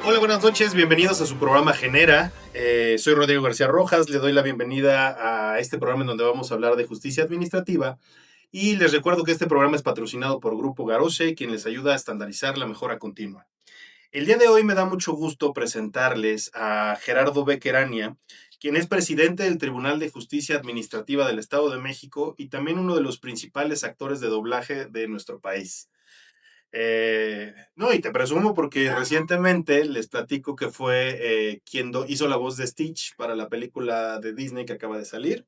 Hola, buenas noches, bienvenidos a su programa Genera. Soy Rodrigo García Rojas, le doy la bienvenida a este programa en donde vamos a hablar de justicia administrativa y les recuerdo que este programa es patrocinado por Grupo Garose, quien les ayuda a estandarizar la mejora continua. El día de hoy me da mucho gusto presentarles a Gerardo Bequerania, quien es presidente del Tribunal de Justicia Administrativa del Estado de México y también uno de los principales actores de doblaje de nuestro país. No, y te presumo porque recientemente les platico que fue quien hizo la voz de Stitch para la película de Disney que acaba de salir.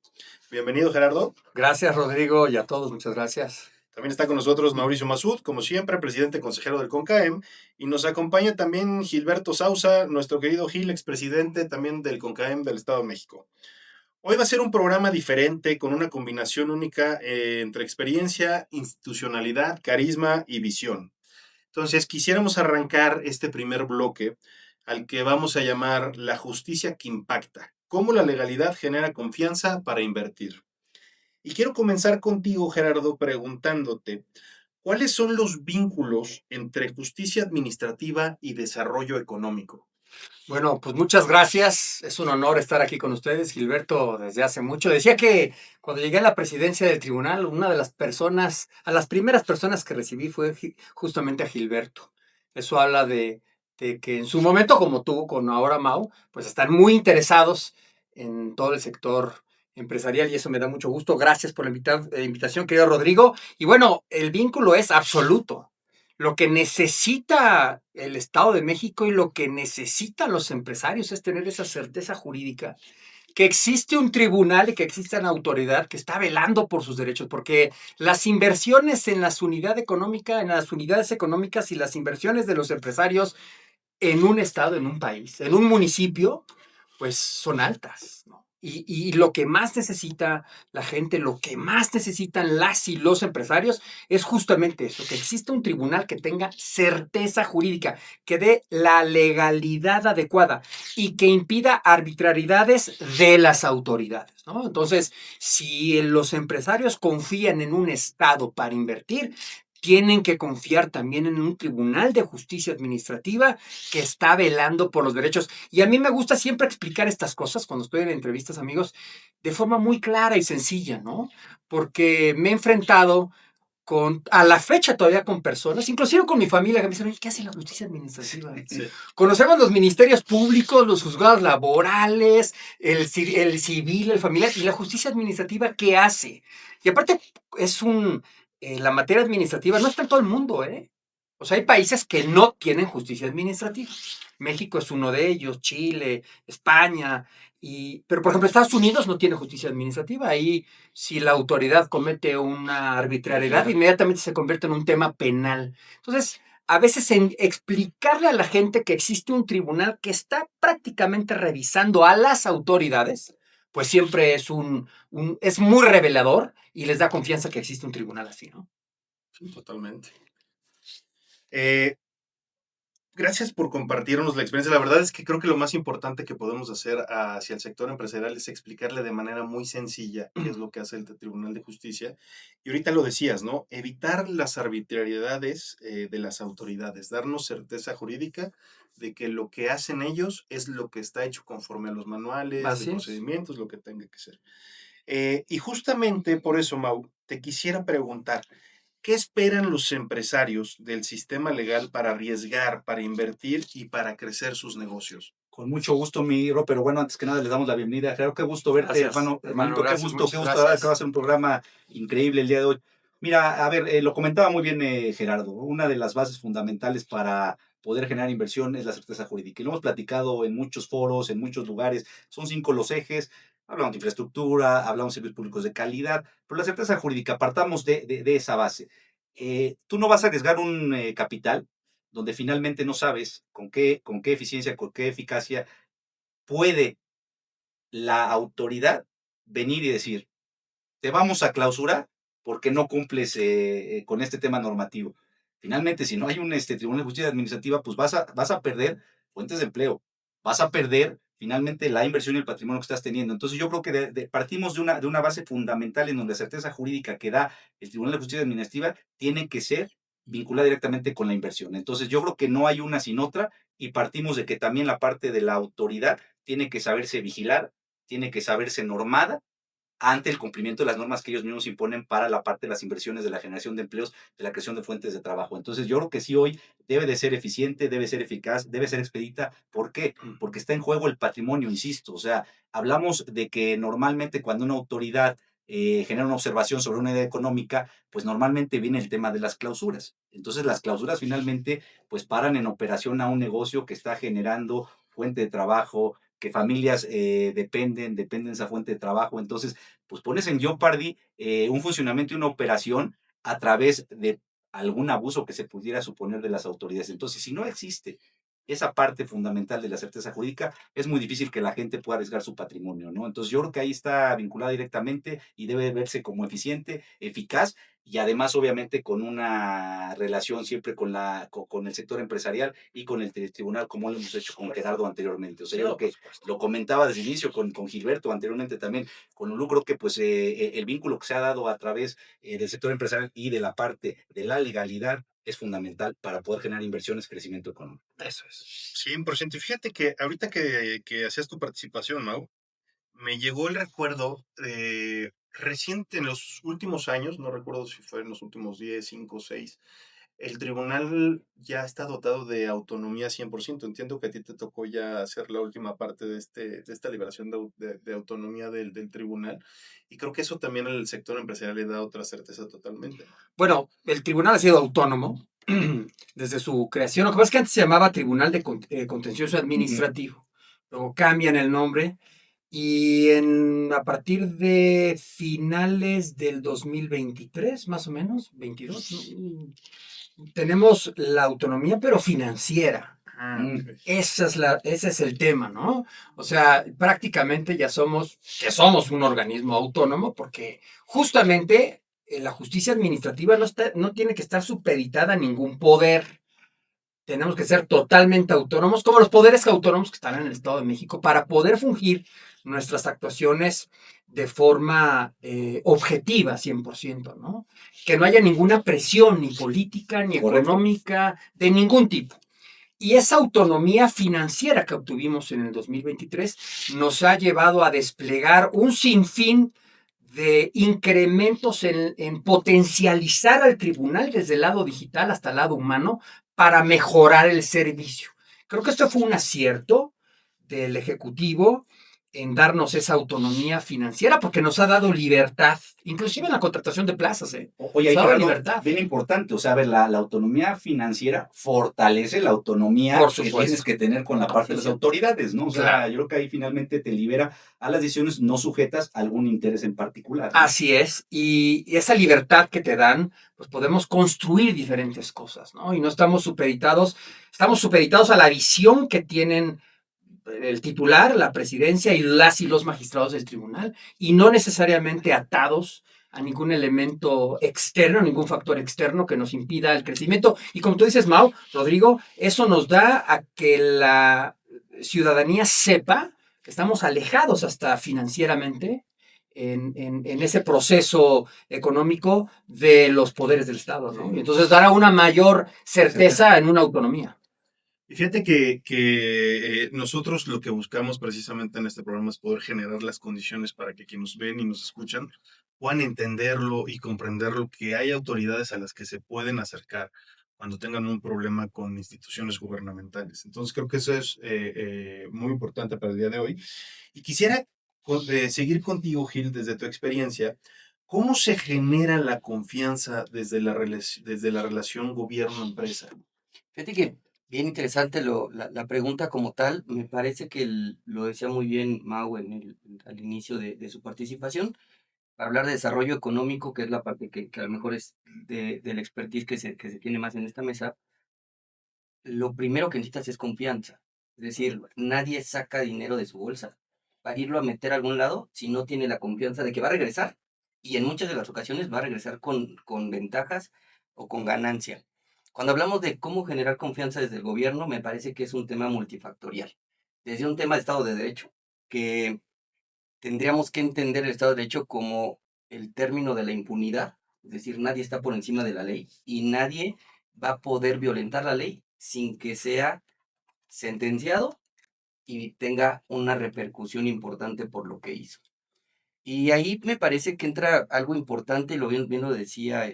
Bienvenido, Gerardo. Gracias, Rodrigo, y a todos, muchas gracias. También está con nosotros Mauricio Masud, como siempre, presidente consejero del CONCAEM, y nos acompaña también Gilberto Sousa, nuestro querido Gil, expresidente también del CONCAEM del Estado de México. Hoy va a ser un programa diferente con una combinación única entre experiencia, institucionalidad, carisma y visión. Entonces, quisiéramos arrancar este primer bloque al que vamos a llamar la justicia que impacta. ¿Cómo la legalidad genera confianza para invertir? Y quiero comenzar contigo, Gerardo, preguntándote, ¿cuáles son los vínculos entre justicia administrativa y desarrollo económico? Bueno, pues muchas gracias. Es un honor estar aquí con ustedes, Gilberto, desde hace mucho. Decía que cuando llegué a la presidencia del tribunal, una de las personas, a las primeras personas que recibí fue justamente a Gilberto. Eso habla de que en su momento, como tú, con ahora Mau, pues están muy interesados en todo el sector empresarial y eso me da mucho gusto. Gracias por la invitación, querido Rodrigo. Y bueno, el vínculo es absoluto. Lo que necesita el Estado de México y lo que necesitan los empresarios es tener esa certeza jurídica, que existe un tribunal y que existe una autoridad que está velando por sus derechos, porque las inversiones en las unidades económicas, en las unidades económicas y las inversiones de los empresarios en un estado, en un país, en un municipio, pues son altas, ¿no? Y lo que más necesita la gente, lo que más necesitan las y los empresarios es justamente eso, que exista un tribunal que tenga certeza jurídica, que dé la legalidad adecuada y que impida arbitrariedades de las autoridades, ¿no? Entonces, si los empresarios confían en un Estado para invertir, tienen que confiar también en un tribunal de justicia administrativa que está velando por los derechos. Y a mí me gusta siempre explicar estas cosas cuando estoy en entrevistas, amigos, de forma muy clara y sencilla, ¿no? Porque me he enfrentado a la fecha todavía con personas, inclusive con mi familia, que me dicen, oye, ¿qué hace la justicia administrativa? Sí. Conocemos los ministerios públicos, los juzgados laborales, el civil, el familiar, y la justicia administrativa, ¿qué hace? Y aparte, la materia administrativa no está en todo el mundo, ¿eh? O sea, hay países que no tienen justicia administrativa. México es uno de ellos, Chile, España, pero por ejemplo Estados Unidos no tiene justicia administrativa. Ahí si la autoridad comete una arbitrariedad, inmediatamente se convierte en un tema penal. Entonces, a veces en explicarle a la gente que existe un tribunal que está prácticamente revisando a las autoridades, pues siempre es muy revelador y les da confianza que existe un tribunal así, ¿no? Sí, totalmente. Gracias por compartirnos la experiencia. La verdad es que creo que lo más importante que podemos hacer hacia el sector empresarial es explicarle de manera muy sencilla qué es lo que hace el Tribunal de Justicia. Y ahorita lo decías, ¿no? Evitar las arbitrariedades de las autoridades, darnos certeza jurídica de que lo que hacen ellos es lo que está hecho conforme a los manuales de procedimientos, lo que tenga que ser. Y justamente por eso, Mau, te quisiera preguntar, ¿qué esperan los empresarios del sistema legal para arriesgar, para invertir y para crecer sus negocios? Con mucho gusto, mi Ro, pero bueno, antes que nada les damos la bienvenida. Claro, qué gusto verte, Gracias, hermanito, gracias, qué gusto, gracias. que va a ser un programa increíble el día de hoy. Mira, a ver, lo comentaba muy bien Gerardo, una de las bases fundamentales para poder generar inversión es la certeza jurídica. Y lo hemos platicado en muchos foros, en muchos lugares, son 5 los ejes. Hablamos de infraestructura, hablamos de servicios públicos de calidad, pero la certeza jurídica, partamos de esa base. Tú no vas a arriesgar un capital donde finalmente no sabes con qué eficiencia, con qué eficacia puede la autoridad venir y decir, te vamos a clausurar porque no cumples con este tema normativo. Finalmente, si no hay un Tribunal de Justicia Administrativa, pues vas a perder fuentes de empleo, vas a perder finalmente la inversión y el patrimonio que estás teniendo. Entonces yo creo que partimos de una base fundamental en donde la certeza jurídica que da el Tribunal de Justicia Administrativa tiene que ser vinculada directamente con la inversión. Entonces, yo creo que no hay una sin otra y partimos de que también la parte de la autoridad tiene que saberse vigilar, tiene que saberse normada ante el cumplimiento de las normas que ellos mismos imponen para la parte de las inversiones, de la generación de empleos, de la creación de fuentes de trabajo. Entonces, yo creo que sí hoy debe de ser eficiente, debe ser eficaz, debe ser expedita. ¿Por qué? Porque está en juego el patrimonio, insisto. O sea, hablamos de que normalmente cuando una autoridad genera una observación sobre una idea económica, pues normalmente viene el tema de las clausuras. Entonces, las clausuras finalmente pues paran en operación a un negocio que está generando fuente de trabajo, que familias dependen de esa fuente de trabajo. Entonces, pues pones en jeopardy un funcionamiento y una operación a través de algún abuso que se pudiera suponer de las autoridades. Entonces, si no existe esa parte fundamental de la certeza jurídica, es muy difícil que la gente pueda arriesgar su patrimonio, ¿no? Entonces, yo creo que ahí está vinculada directamente y debe verse como eficiente, eficaz y además, obviamente, con una relación siempre con el sector empresarial y con el tribunal, como lo hemos hecho con Gerardo anteriormente. O sea, yo creo que lo comentaba desde el inicio con Gilberto anteriormente también, con Lulú, creo que pues el vínculo que se ha dado a través del sector empresarial y de la parte de la legalidad es fundamental para poder generar inversiones, crecimiento económico. Eso es. 100%. Y fíjate que ahorita que hacías tu participación, Mau, me llegó el recuerdo reciente, en los últimos años, no recuerdo si fue en los últimos 10 5 6, el tribunal ya está dotado de autonomía 100%. Entiendo que a ti te tocó ya hacer la última parte de esta liberación de autonomía del tribunal, y creo que eso también al sector empresarial le da otra certeza totalmente, ¿no? Bueno, el tribunal ha sido autónomo desde su creación. Lo que pasa es que antes se llamaba Tribunal de Contencioso Administrativo. Luego cambian el nombre y a partir de finales del 2023, más o menos, 22, ¿no? Tenemos la autonomía, pero financiera. Ok. Ese es el tema, ¿no? O sea, prácticamente ya somos un organismo autónomo porque justamente la justicia administrativa no tiene que estar supeditada a ningún poder. Tenemos que ser totalmente autónomos, como los poderes autónomos que están en el Estado de México, para poder fungir nuestras actuaciones de forma objetiva, 100%, ¿no? Que no haya ninguna presión, ni política, ni Correcto. económica, de ningún tipo. Y esa autonomía financiera que obtuvimos en el 2023 nos ha llevado a desplegar un sinfín de incrementos en potencializar al tribunal desde el lado digital hasta el lado humano para mejorar el servicio. Creo que esto fue un acierto del Ejecutivo en darnos esa autonomía financiera porque nos ha dado libertad, inclusive en la contratación de plazas. Oye, Nos ahí ha dado Gerardo, libertad. bien importante, o sea, a ver, la autonomía financiera fortalece la autonomía Por que tienes supuesto. que tener con la parte de las autoridades, ¿no? O sea, Claro. yo creo que ahí finalmente te libera a las decisiones no sujetas a algún interés en particular, ¿no? Así es, y esa libertad que te dan, pues podemos construir diferentes cosas, ¿no? Y no estamos supeditados a la visión que tienen el titular, la presidencia y las y los magistrados del tribunal, y no necesariamente atados a ningún elemento externo, ningún factor externo que nos impida el crecimiento. Y como tú dices, Mau, Rodrigo, eso nos da a que la ciudadanía sepa que estamos alejados hasta financieramente en ese proceso económico de los poderes del Estado, ¿no? Y entonces dará una mayor certeza en una autonomía. Y fíjate que nosotros lo que buscamos precisamente en este programa es poder generar las condiciones para que quienes nos ven y nos escuchan puedan entenderlo y comprenderlo, que hay autoridades a las que se pueden acercar cuando tengan un problema con instituciones gubernamentales. Entonces creo que eso es muy importante para el día de hoy. Y quisiera seguir contigo, Gil, desde tu experiencia. ¿Cómo se genera la confianza desde la relación gobierno-empresa? Fíjate que bien interesante la pregunta como tal. Me parece que lo decía muy bien Mau al inicio de su participación. Para hablar de desarrollo económico, que es la parte que a lo mejor es del expertise que se tiene más en esta mesa, lo primero que necesitas es confianza. Es decir, nadie saca dinero de su bolsa para irlo a meter a algún lado si no tiene la confianza de que va a regresar. Y en muchas de las ocasiones va a regresar con ventajas o con ganancia. Cuando hablamos de cómo generar confianza desde el gobierno, me parece que es un tema multifactorial. Desde un tema de Estado de Derecho, que tendríamos que entender el Estado de Derecho como el término de la impunidad Es decir, nadie está por encima de la ley y nadie va a poder violentar la ley sin que sea sentenciado y tenga una repercusión importante por lo que hizo. Y ahí me parece que entra algo importante, y lo bien lo decía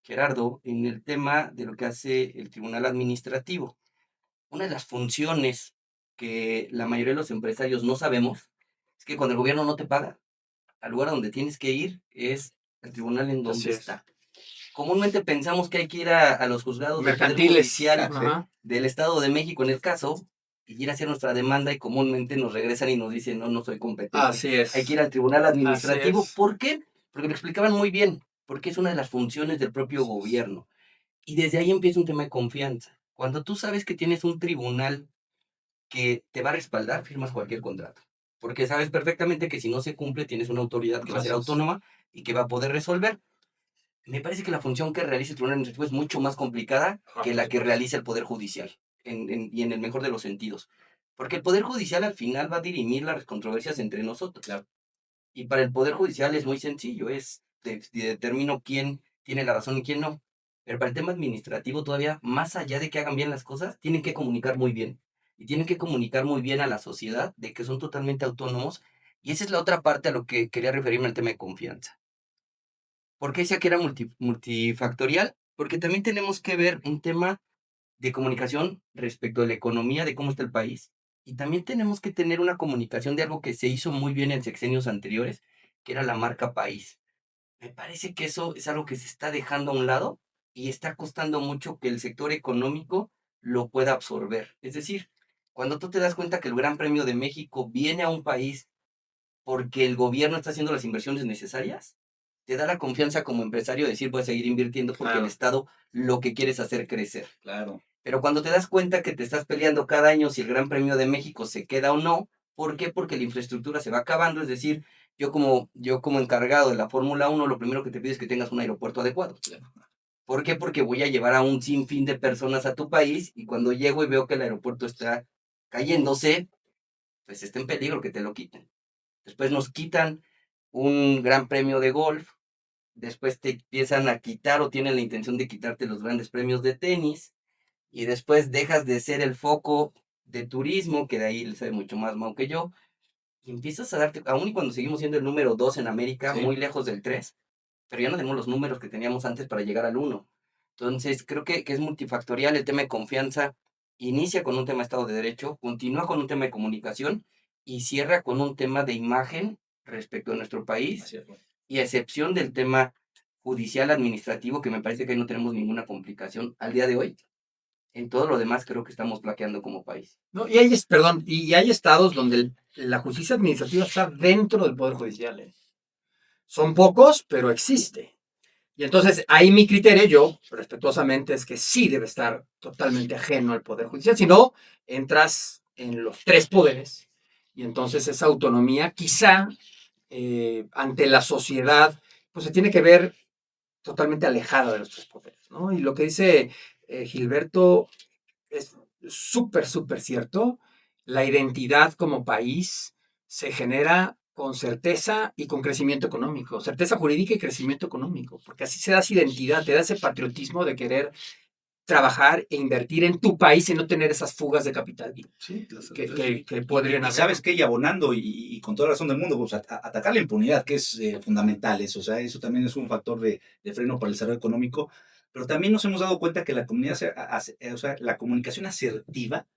Gerardo, en el tema de lo que hace el Tribunal Administrativo. Una de las funciones que la mayoría de los empresarios no sabemos es que cuando el gobierno no te paga, al lugar a donde tienes que ir es el tribunal en Así donde es. está. Comúnmente pensamos que hay que ir a los juzgados del Poder Mercantiles. Judicial Ajá. del Estado de México en el caso, y ir a hacer nuestra demanda y comúnmente nos regresan y nos dicen, no, no soy competente. Así es. Hay que ir al Tribunal Administrativo. es. ¿Por qué? Porque lo explicaban muy bien, porque es una de las funciones del propio gobierno. Y desde ahí empieza un tema de confianza. Cuando tú sabes que tienes un tribunal que te va a respaldar, firmas cualquier contrato. Porque sabes perfectamente que si no se cumple, tienes una autoridad que va a ser Así es. autónoma y que va a poder resolver. Me parece que la función que realiza el Tribunal Administrativo es mucho más complicada que la que realiza el Poder Judicial, y en el mejor de los sentidos. Porque el Poder Judicial al final va a dirimir las controversias entre nosotros. Claro. Y para el Poder Judicial es muy sencillo, determino quién tiene la razón y quién no. Pero para el tema administrativo todavía, más allá de que hagan bien las cosas, tienen que comunicar muy bien. Y tienen que comunicar muy bien a la sociedad de que son totalmente autónomos. Y esa es la otra parte a lo que quería referirme al tema de confianza. ¿Por qué decía que era multifactorial? Porque también tenemos que ver un tema de comunicación respecto de la economía, de cómo está el país. Y también tenemos que tener una comunicación de algo que se hizo muy bien en sexenios anteriores, que era la marca país. Me parece que eso es algo que se está dejando a un lado y está costando mucho que el sector económico lo pueda absorber. Es decir, cuando tú te das cuenta que el Gran Premio de México viene a un país porque el gobierno está haciendo las inversiones necesarias, te da la confianza como empresario de decir, voy a seguir invirtiendo porque el Claro. Estado lo que quiere es hacer crecer. Claro. Pero cuando te das cuenta que te estás peleando cada año si el Gran Premio de México se queda o no, ¿por qué? Porque la infraestructura se va acabando, es decir, yo como encargado de la Fórmula 1, lo primero que te pido es que tengas un aeropuerto adecuado. ¿Por qué? Porque voy a llevar a un sinfín de personas a tu país y cuando llego y veo que el aeropuerto está cayéndose, pues está en peligro que te lo quiten. Después nos quitan un gran premio de golf, después te empiezan a quitar o tienen la intención de quitarte los grandes premios de tenis, y después dejas de ser el foco de turismo, que de ahí le sabe mucho más Mau que yo, y empiezas a darte, aún y cuando seguimos siendo el número 2 en América, Sí. muy lejos del 3, pero ya no tenemos los números que teníamos antes para llegar al 1. Entonces, creo que es multifactorial el tema de confianza. Inicia con un tema de Estado de Derecho, continúa con un tema de comunicación y cierra con un tema de imagen respecto a nuestro país, Así es. y a excepción del tema judicial administrativo, que me parece que ahí no tenemos ninguna complicación al día de hoy. En todo lo demás creo que estamos flaqueando como país. No, perdón, y hay estados donde la justicia administrativa está dentro del Poder Judicial. Son pocos, pero existe. Y entonces ahí mi criterio, yo respetuosamente, es que sí debe estar totalmente ajeno al Poder Judicial. Si no, entras en los tres poderes y entonces esa autonomía quizá ante la sociedad pues se tiene que ver totalmente alejada de los tres poderes, ¿no? Y lo que dice Gilberto es súper, súper cierto. La identidad como país se genera con certeza y con crecimiento económico, certeza jurídica y crecimiento económico, porque así se da esa identidad, te da ese patriotismo de querer trabajar e invertir en tu país y no tener esas fugas de capital Sí, que podrían y haber. sabes que, y abonando, y con toda la razón del mundo, pues, atacar la impunidad, que es fundamental eso, o sea, eso también es un factor de freno para el desarrollo económico, pero también nos hemos dado cuenta que la o sea, la comunicación asertiva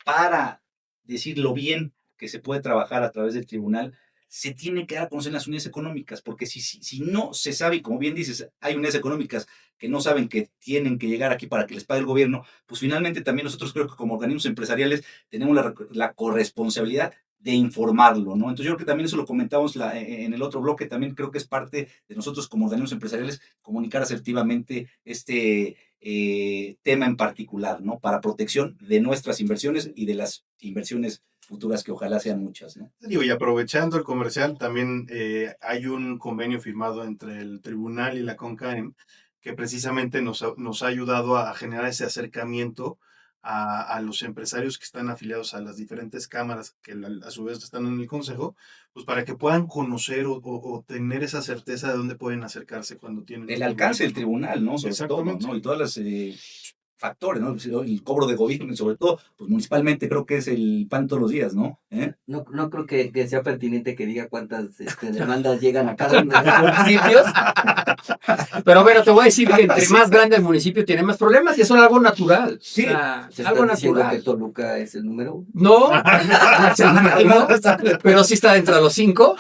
para decir lo bien que se puede trabajar a través del tribunal, se tiene que dar a conocer en las unidades económicas, porque si no se sabe, y como bien dices, hay unidades económicas que no saben que tienen que llegar aquí para que les pague el gobierno, pues finalmente también nosotros creo que como organismos empresariales tenemos la corresponsabilidad de informarlo, ¿no? Entonces yo creo que también eso lo comentamos en el otro bloque, también creo que es parte de nosotros como organismos empresariales comunicar asertivamente este tema en particular, ¿no? Para protección de nuestras inversiones y de las inversiones futuras que ojalá sean muchas, ¿no? Digo, y aprovechando el comercial, también hay un convenio firmado entre el tribunal y la CONCAEM que precisamente nos ha ayudado a generar ese acercamiento a los empresarios que están afiliados a las diferentes cámaras, que a su vez están en el consejo, pues para que puedan conocer o tener esa certeza de dónde pueden acercarse cuando tienen El un alcance del problema, ¿no? tribunal, ¿no? Sobre todo, Exactamente. ¿no? Y todas las factores, ¿no? El cobro de gobierno, y sobre todo, pues municipalmente creo que es el pan todos los días, ¿no? No creo que sea pertinente que diga cuántas demandas llegan a cada uno de los municipios. Pero bueno, te voy a decir que entre más grande el municipio tiene más problemas y eso es algo natural. Sí. O sea, ¿Se algo está diciendo que natural. Toluca es el número 1? No, no es el número uno, pero sí está dentro de los 5.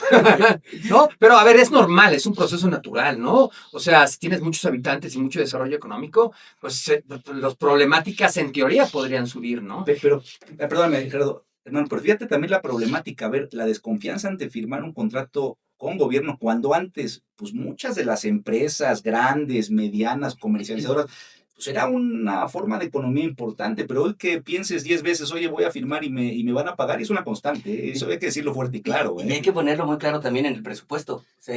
No, pero a ver, es normal, es un proceso natural, ¿no? O sea, si tienes muchos habitantes y mucho desarrollo económico, pues las problemáticas en teoría podrían subir, ¿no? Pero perdóname, Gerardo, hermano, pero fíjate también la problemática, a ver, la desconfianza ante firmar un contrato con gobierno, cuando antes, pues muchas de las empresas grandes, medianas, comercializadoras, pues era una forma de economía importante, pero hoy que pienses 10 veces, oye, voy a firmar y me van a pagar, es una constante, ¿eh? Eso hay que decirlo fuerte y claro, Y hay que ponerlo muy claro también en el presupuesto. O sea,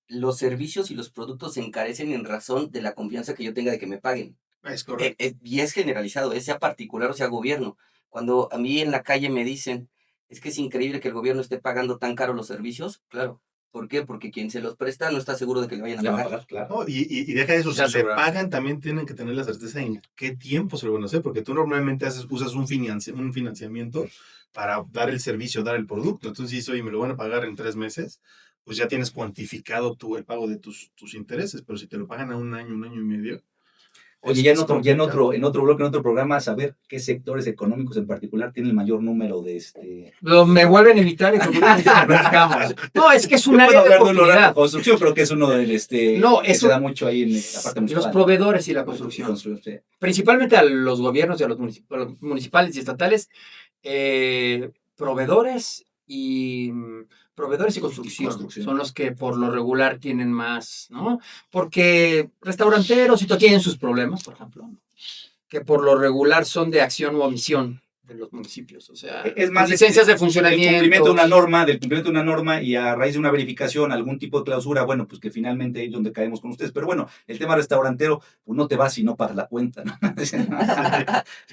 los servicios y los productos se encarecen en razón de la confianza que yo tenga de que me paguen. Es correcto. Y es generalizado, sea particular o sea gobierno. Cuando a mí en la calle me dicen, es que es increíble que el gobierno esté pagando tan caro los servicios, claro. ¿Por qué? Porque quien se los presta no está seguro de que le vayan a Le van a pagar. pagar, claro. No, y deja eso, Ya si le seguro. pagan, también tienen que tener la certeza en qué tiempo se lo van a hacer, porque tú normalmente usas un financiamiento para dar el servicio, dar el producto. Entonces, si dices, oye, me lo van a pagar en 3 meses, pues ya tienes cuantificado tú el pago de tus intereses, pero si te lo pagan a un año y medio, Oye, ya en otro bloque, en otro programa, saber qué sectores económicos en particular tienen el mayor número de Me vuelven a invitar y con mucho gusto platicamos. No, es que es un Yo puedo área de hablar de un horario de oportunidad. construcción, creo que es uno del No, que eso- se da mucho ahí en la parte municipal. Los proveedores y la construcción. Sí. Principalmente a los gobiernos y a los municipales y estatales, proveedores y construcción son los que por lo regular tienen más, ¿no? Porque restauranteros y todo tienen sus problemas, por ejemplo, ¿no? Que por lo regular son de acción o omisión de los municipios, o sea, Es más licencias de del funcionamiento. cumplimiento de una norma y a raíz de una verificación, algún tipo de clausura, bueno, pues que finalmente es donde caemos con ustedes. Pero bueno, el tema restaurantero, pues no te vas si no pagas la cuenta, ¿no?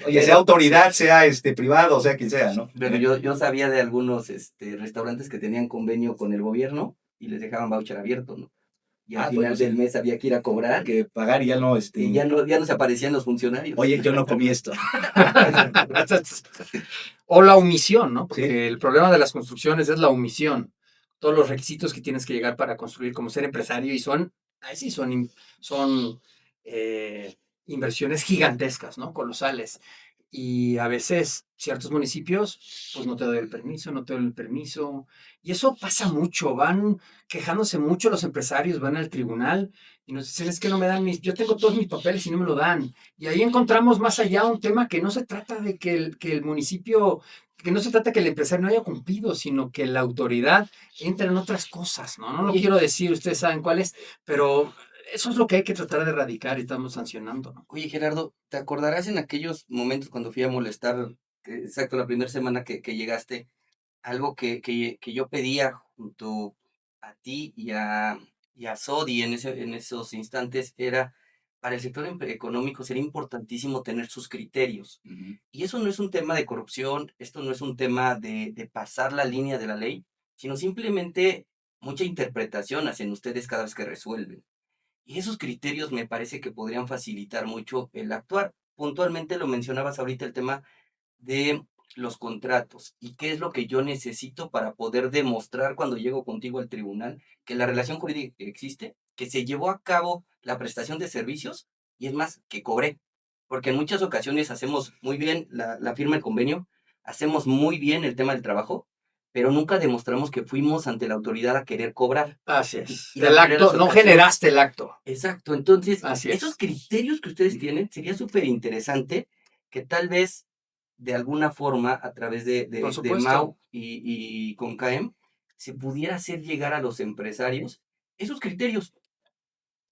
Oye, sea autoridad, sea privado, sea quien sea, ¿no? Pero yo sabía de algunos restaurantes que tenían convenio con el gobierno y les dejaban voucher abierto, ¿no? Y al final bueno, sí. del mes había que ir a cobrar Que pagar y ya no, y ya no se aparecían los funcionarios. Oye, yo no comí esto. O la omisión, ¿no? Porque Sí. el problema de las construcciones es la omisión. Todos los requisitos que tienes que llegar para construir como ser empresario y son inversiones gigantescas, ¿no? Colosales. Y a veces ciertos municipios, pues no te doy el permiso, no te doy el permiso. Y eso pasa mucho, van quejándose mucho los empresarios, van al tribunal y nos dicen, es que no me dan yo tengo todos mis papeles y no me lo dan. Y ahí encontramos más allá un tema que no se trata de que el municipio, que no se trata que el empresario no haya cumplido, sino que la autoridad entra en otras cosas, ¿no? No lo quiero decir, ustedes saben cuáles, pero eso es lo que hay que tratar de erradicar y estamos sancionando, ¿no? Oye, Gerardo, ¿te acordarás en aquellos momentos cuando fui a molestar, exacto, la primera semana que llegaste, algo que yo pedía junto a ti y a Sodi en esos instantes era, para el sector económico sería importantísimo tener sus criterios. Y eso no es un tema de corrupción, esto no es un tema de pasar la línea de la ley, sino simplemente mucha interpretación hacen ustedes cada vez que resuelven. Y esos criterios me parece que podrían facilitar mucho el actuar. Puntualmente lo mencionabas ahorita el tema de los contratos y qué es lo que yo necesito para poder demostrar cuando llego contigo al tribunal que la relación jurídica existe, que se llevó a cabo la prestación de servicios y es más, que cobré. Porque en muchas ocasiones hacemos muy bien la firma del convenio, hacemos muy bien el tema del trabajo, pero nunca demostramos que fuimos ante la autoridad a querer cobrar. Así es. Y la El mayoría de acto, las no ocasiones- generaste el acto. Exacto, entonces, Así es. esos criterios que ustedes tienen, sería súper interesante que tal vez de alguna forma, a través Por de supuesto. MAU y con CAEM, se pudiera hacer llegar a los empresarios esos criterios.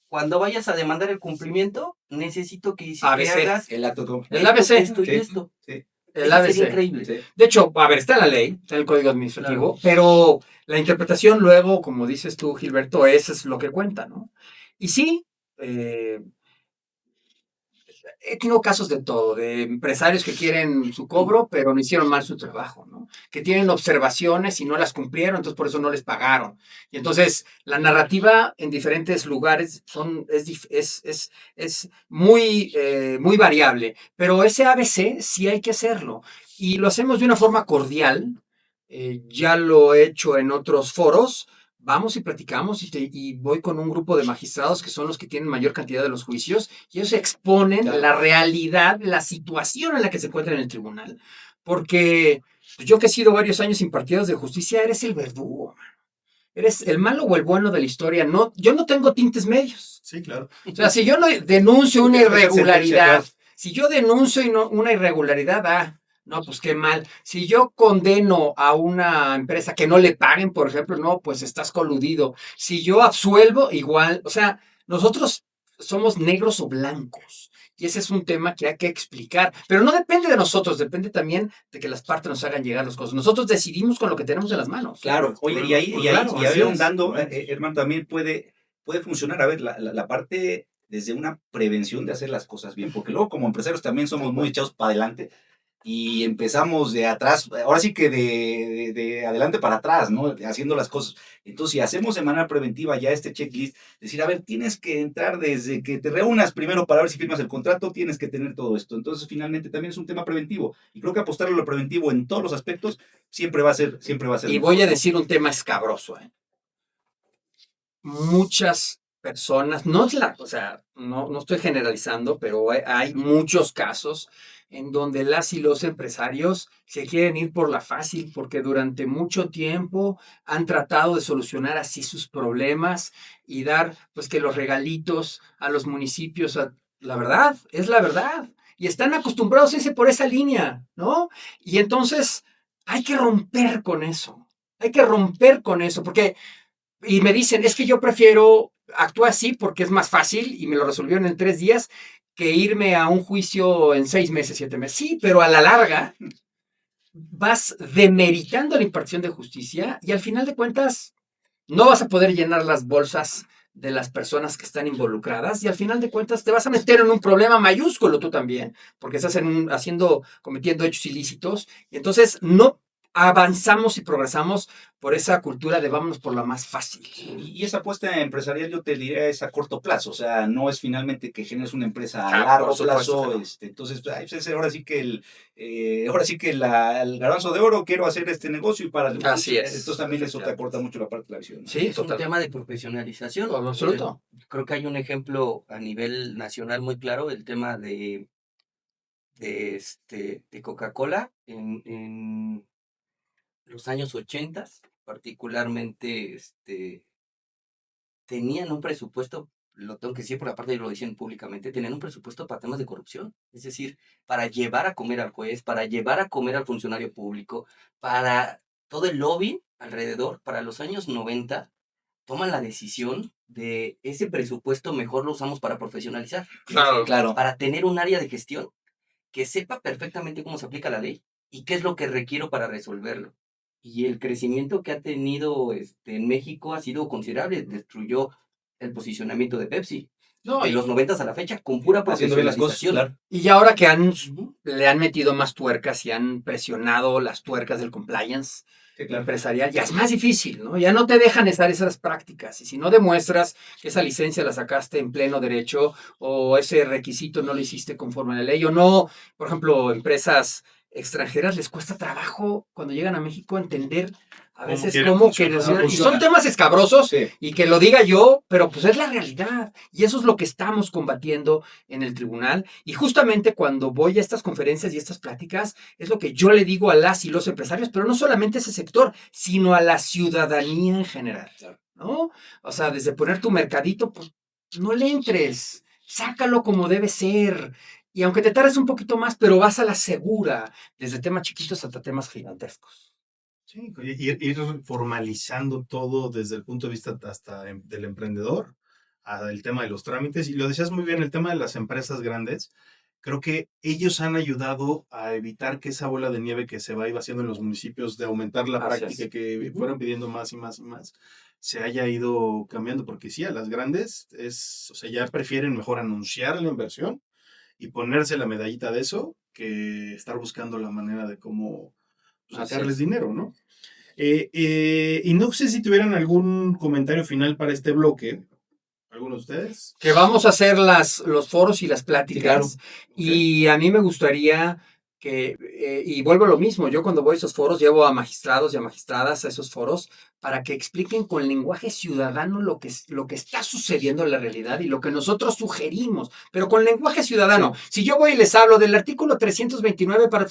Cuando vayas a demandar el cumplimiento, necesito que ABC. hagas El acto El ABC. esto y Sí. esto. Sí. El Eso sería ABC. increíble. Sí. De hecho, a ver, está en la ley, está en el Código Administrativo, pero la interpretación luego, como dices tú, Gilberto, eso es lo que cuenta, ¿no? Y sí, he tenido casos de todo, de empresarios que quieren su cobro, pero no hicieron mal su trabajo, ¿no? Que tienen observaciones y no las cumplieron, entonces por eso no les pagaron. Y entonces la narrativa en diferentes lugares es muy, muy variable, pero ese ABC sí hay que hacerlo. Y lo hacemos de una forma cordial. Ya lo he hecho en otros foros. Vamos y platicamos y voy con un grupo de magistrados que son los que tienen mayor cantidad de los juicios y ellos exponen Claro. la realidad, la situación en la que se encuentra en el tribunal. Porque pues, yo que he sido varios años impartidos de justicia, eres el verdugo. Eres el malo o el bueno de la historia. No, yo no tengo tintes medios. Sí, claro. O sea, si yo no denuncio una Esa sentencia, irregularidad, claro. si yo denuncio una irregularidad, no, pues qué mal. Si yo condeno a una empresa que no le paguen, por ejemplo, no, pues estás coludido. Si yo absuelvo, igual. O sea, nosotros somos negros o blancos. Y ese es un tema que hay que explicar. Pero no depende de nosotros, depende también de que las partes nos hagan llegar las cosas. Nosotros decidimos con lo que tenemos en las manos. Claro, oye, y ahí, Claro, y así ahí es. ahondando, hermano, también puede funcionar, a ver, la parte desde una prevención de hacer las cosas bien, porque luego como empresarios también somos muy echados para adelante y empezamos de atrás, ahora sí que de adelante para atrás, ¿no? Haciendo las cosas. Entonces, si hacemos de manera preventiva ya este checklist, decir, a ver, tienes que entrar desde que te reúnas primero para ver si firmas el contrato, tienes que tener todo esto. Entonces, finalmente también es un tema preventivo. Y creo que apostarle a lo preventivo en todos los aspectos siempre va a ser Y mejor, voy a ¿no? decir un tema escabroso, ¿eh? Muchas personas, no es la, o sea, no estoy generalizando, pero hay muchos casos en donde las y los empresarios se quieren ir por la fácil porque durante mucho tiempo han tratado de solucionar así sus problemas y dar, pues, que los regalitos a los municipios, la verdad, es la verdad. Y están acostumbrados a irse por esa línea, ¿no? Y entonces hay que romper con eso. Hay que romper con eso, porque y me dicen, es que yo prefiero actuar así porque es más fácil y me lo resolvieron en 3 días que irme a un juicio en 6 meses, 7 meses. Sí, pero a la larga vas demeritando la impartición de justicia y al final de cuentas no vas a poder llenar las bolsas de las personas que están involucradas y al final de cuentas te vas a meter en un problema mayúsculo tú también, porque estás cometiendo hechos ilícitos y entonces no avanzamos y progresamos por esa cultura de vámonos por la más fácil. Y esa apuesta empresarial yo te diría es a corto plazo, o sea, no es finalmente que generes una empresa a Ah, largo por supuesto plazo, que no. entonces ay, pues, ahora sí que ahora sí que el garbanzo de oro, quiero hacer este negocio y para Así es, entonces también eso te aporta mucho la parte de la visión, ¿no? Sí, Es un total. tema de profesionalización. En absoluto. Creo que hay un ejemplo a nivel nacional muy claro, el tema de Coca-Cola en los años 80, particularmente, tenían un presupuesto, lo tengo que decir por la parte de lo dicen públicamente, tenían un presupuesto para temas de corrupción, es decir, para llevar a comer al juez, para llevar a comer al funcionario público, para todo el lobby alrededor. Para los años 90 toman la decisión de ese presupuesto mejor lo usamos para profesionalizar, es decir, Claro. para tener un área de gestión que sepa perfectamente cómo se aplica la ley y qué es lo que requiero para resolverlo. Y el crecimiento que ha tenido en México ha sido considerable, destruyó el posicionamiento de Pepsi. No, De los 90 a la fecha, con pura Haciendo bien las cosas, profesionalización. claro. y ahora que Ujú. le han metido más tuercas y han presionado las tuercas del compliance Sí, claro. empresarial, ya es más difícil, ¿no? Ya no te dejan estar esas prácticas. Y si no demuestras que esa licencia la sacaste en pleno derecho o ese requisito no lo hiciste conforme a la ley o no, por ejemplo, empresas extranjeras les cuesta trabajo cuando llegan a México entender a ¿Cómo veces quieren cómo funcionar? que y Funciona. son temas escabrosos Sí. y que lo diga yo, pero pues es la realidad. Y eso es lo que estamos combatiendo en el tribunal. Y justamente cuando voy a estas conferencias y estas pláticas, es lo que yo le digo a las y los empresarios, pero no solamente a ese sector, sino a la ciudadanía en general, ¿no? O sea, desde poner tu mercadito, pues no le entres, sácalo como debe ser. Y aunque te tardes un poquito más, pero vas a la segura, desde temas chiquitos hasta temas gigantescos. Sí, ir formalizando todo desde el punto de vista hasta del emprendedor, el tema de los trámites. Y lo decías muy bien, el tema de las empresas grandes. Creo que ellos han ayudado a evitar que esa bola de nieve que se iba haciendo en los municipios, de aumentar la Así práctica, es. que fueran pidiendo más y más y más, se haya ido cambiando. Porque sí, a las grandes o sea, ya prefieren mejor anunciar la inversión y ponerse la medallita de eso que estar buscando la manera de cómo sacarles dinero, ¿no? Y no sé si tuvieran algún comentario final para este bloque, ¿alguno de ustedes? Que vamos a hacer los foros y las pláticas. Sí, claro. Y a mí me gustaría que, y vuelvo a lo mismo, yo cuando voy a esos foros llevo a magistrados y a magistradas a esos foros para que expliquen con lenguaje ciudadano lo que está sucediendo en la realidad y lo que nosotros sugerimos, pero con lenguaje ciudadano. Si yo voy y les hablo del artículo 329 para...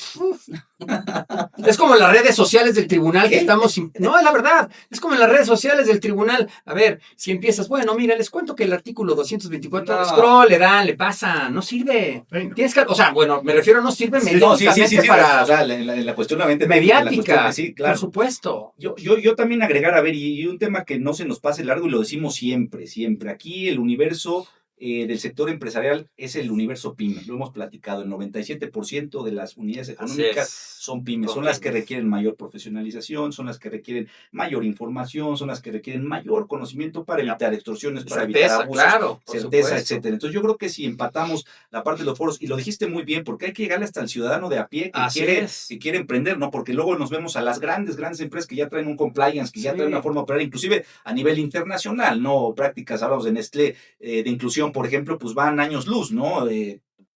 Es como en las redes sociales del tribunal que estamos... No, es la verdad. Es como en las redes sociales del tribunal. A ver, si empiezas, bueno, mira, les cuento que el artículo 224, No. scroll, le dan, le pasan, no sirve. Bueno. Tienes que, o sea, bueno, me refiero, no sirve Sí, mediáticamente para... o sea, la cuestión obviamente, mediática, sí, claro. por supuesto. Yo también agregar, a ver, y un tema que no se nos pase largo y lo decimos siempre. Aquí el universo del sector empresarial es el universo pyme. Lo hemos platicado, el 97% de las unidades económicas son pymes. Son las que requieren mayor profesionalización, son las que requieren mayor información, son las que requieren mayor conocimiento para evitar extorsiones, para evitar abusos, claro, certeza, etcétera. Entonces yo creo que si empatamos la parte de los foros, y lo dijiste muy bien, porque hay que llegarle hasta el ciudadano de a pie que quiere emprender, ¿no? Porque luego nos vemos a las grandes empresas que ya traen un compliance, que ya traen una forma de operar, inclusive a nivel internacional, ¿no? Prácticas, hablamos de Nestlé, de inclusión, por ejemplo, pues van años luz, ¿no?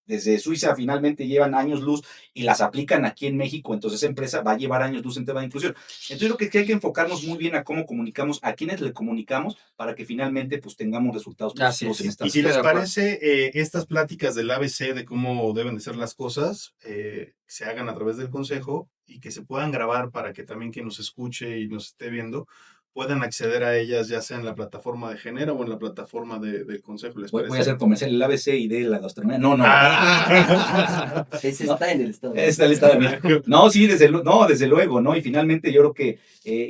Desde Suiza finalmente llevan años luz y las aplican aquí en México, entonces esa empresa va a llevar años luz en tema de inclusión. Entonces yo creo que hay que enfocarnos muy bien a cómo comunicamos, a quiénes le comunicamos, para que finalmente pues tengamos resultados positivos en esta. Y si les parece, estas pláticas del ABC de cómo deben de ser las cosas, se hagan a través del consejo y que se puedan grabar para que también quien nos escuche y nos esté viendo puedan acceder a ellas, ya sea en la plataforma de Genera o en la plataforma del Consejo. ¿Les parece? Voy a hacer comercial el ABC y de la gastronomía. No. Ese está en el estado. Está el estado de México. No, sí, desde luego, ¿no? Y finalmente yo creo que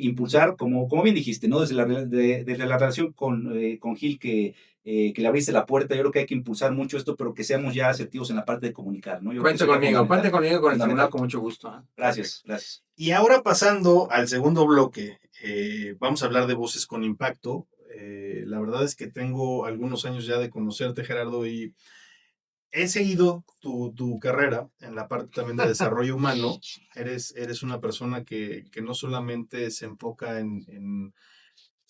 impulsar, como bien dijiste, ¿no? Desde la relación con Gil, que le abriste la puerta, yo creo que hay que impulsar mucho esto, pero que seamos ya asertivos en la parte de comunicar, ¿no? Cuente conmigo con el tribunal con mucho gusto. Gracias. Y ahora pasando al segundo bloque, vamos a hablar de Voces con Impacto. La verdad es que tengo algunos años ya de conocerte, Gerardo, y he seguido tu carrera en la parte también de desarrollo humano. Eres una persona que no solamente se enfoca en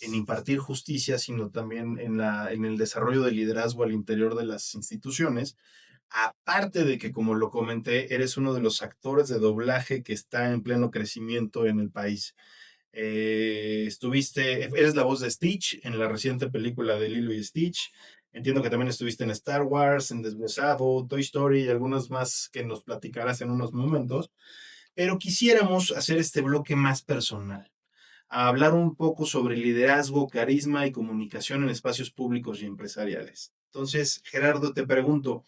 impartir justicia, sino también en el desarrollo de liderazgo al interior de las instituciones. Aparte de que, como lo comenté, eres uno de los actores de doblaje que está en pleno crecimiento en el país. Eres la voz de Stitch en la reciente película de Lilo y Stitch. Entiendo que también estuviste en Star Wars, en Deshuesado, Toy Story y algunas más que nos platicarás en unos momentos. Pero quisiéramos hacer este bloque más personal, a hablar un poco sobre liderazgo, carisma y comunicación en espacios públicos y empresariales. Entonces, Gerardo, te pregunto,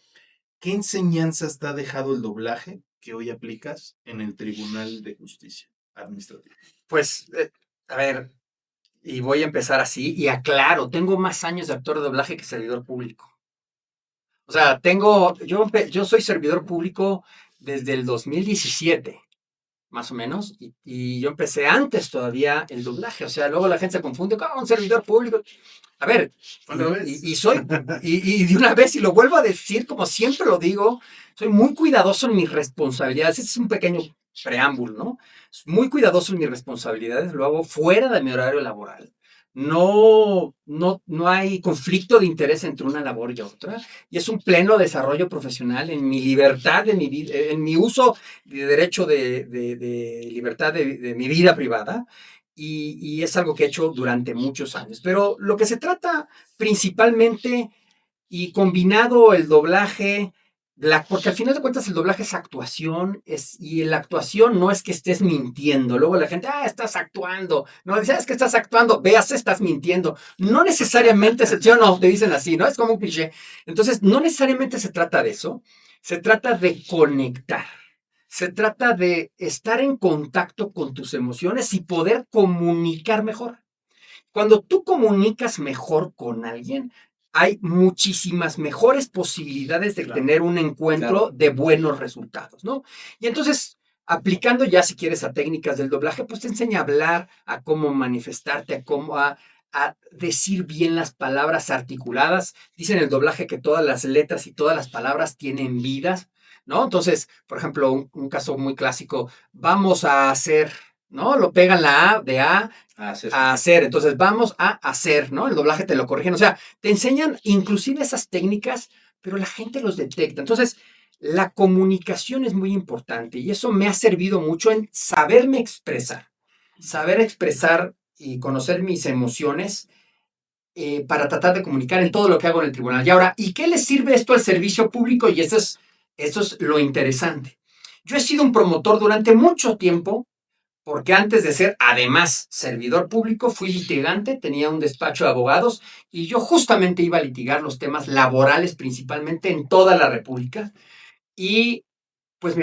¿qué enseñanzas te ha dejado el doblaje que hoy aplicas en el Tribunal de Justicia Administrativa? Pues, a ver, y voy a empezar así, y aclaro, tengo más años de actor de doblaje que servidor público. O sea, yo soy servidor público desde el 2017, más o menos, y yo empecé antes todavía el doblaje. O sea, luego la gente se confunde con un servidor público. A ver, y de una vez, y lo vuelvo a decir como siempre lo digo, soy muy cuidadoso en mis responsabilidades. Este es un pequeño preámbulo, ¿no? Muy cuidadoso en mis responsabilidades, lo hago fuera de mi horario laboral. No hay conflicto de interés entre una labor y otra, y es un pleno desarrollo profesional en mi libertad de mi vida, en mi uso de derecho de libertad de mi vida privada, y es algo que he hecho durante muchos años. Pero lo que se trata principalmente, y combinado el doblaje, porque al final de cuentas el doblaje es actuación, y la actuación no es que estés mintiendo. Luego la gente, estás actuando. No, es que estás actuando, veas, estás mintiendo. No necesariamente, ¿sí o no? Te dicen así, ¿no? Es como un cliché. Entonces, no necesariamente se trata de eso. Se trata de conectar. Se trata de estar en contacto con tus emociones y poder comunicar mejor. Cuando tú comunicas mejor con alguien, hay muchísimas mejores posibilidades de tener un encuentro de buenos resultados, ¿no? Y entonces, aplicando ya, si quieres, a técnicas del doblaje, pues te enseña a hablar, a cómo manifestarte, a a decir bien las palabras articuladas. Dicen en el doblaje que todas las letras y todas las palabras tienen vidas, ¿no? Entonces, por ejemplo, un caso muy clásico, vamos a hacer, ¿no? Lo pegan la A de a hacer. Entonces, vamos a hacer, ¿no? El doblaje te lo corrigen. O sea, te enseñan inclusive esas técnicas, pero la gente los detecta. Entonces, la comunicación es muy importante y eso me ha servido mucho en saber expresar y conocer mis emociones para tratar de comunicar en todo lo que hago en el tribunal. Y ahora, ¿y qué le sirve esto al servicio público? Y eso es lo interesante. Yo he sido un promotor durante mucho tiempo porque antes de ser, además, servidor público, fui litigante, tenía un despacho de abogados y yo justamente iba a litigar los temas laborales principalmente en toda la República y pues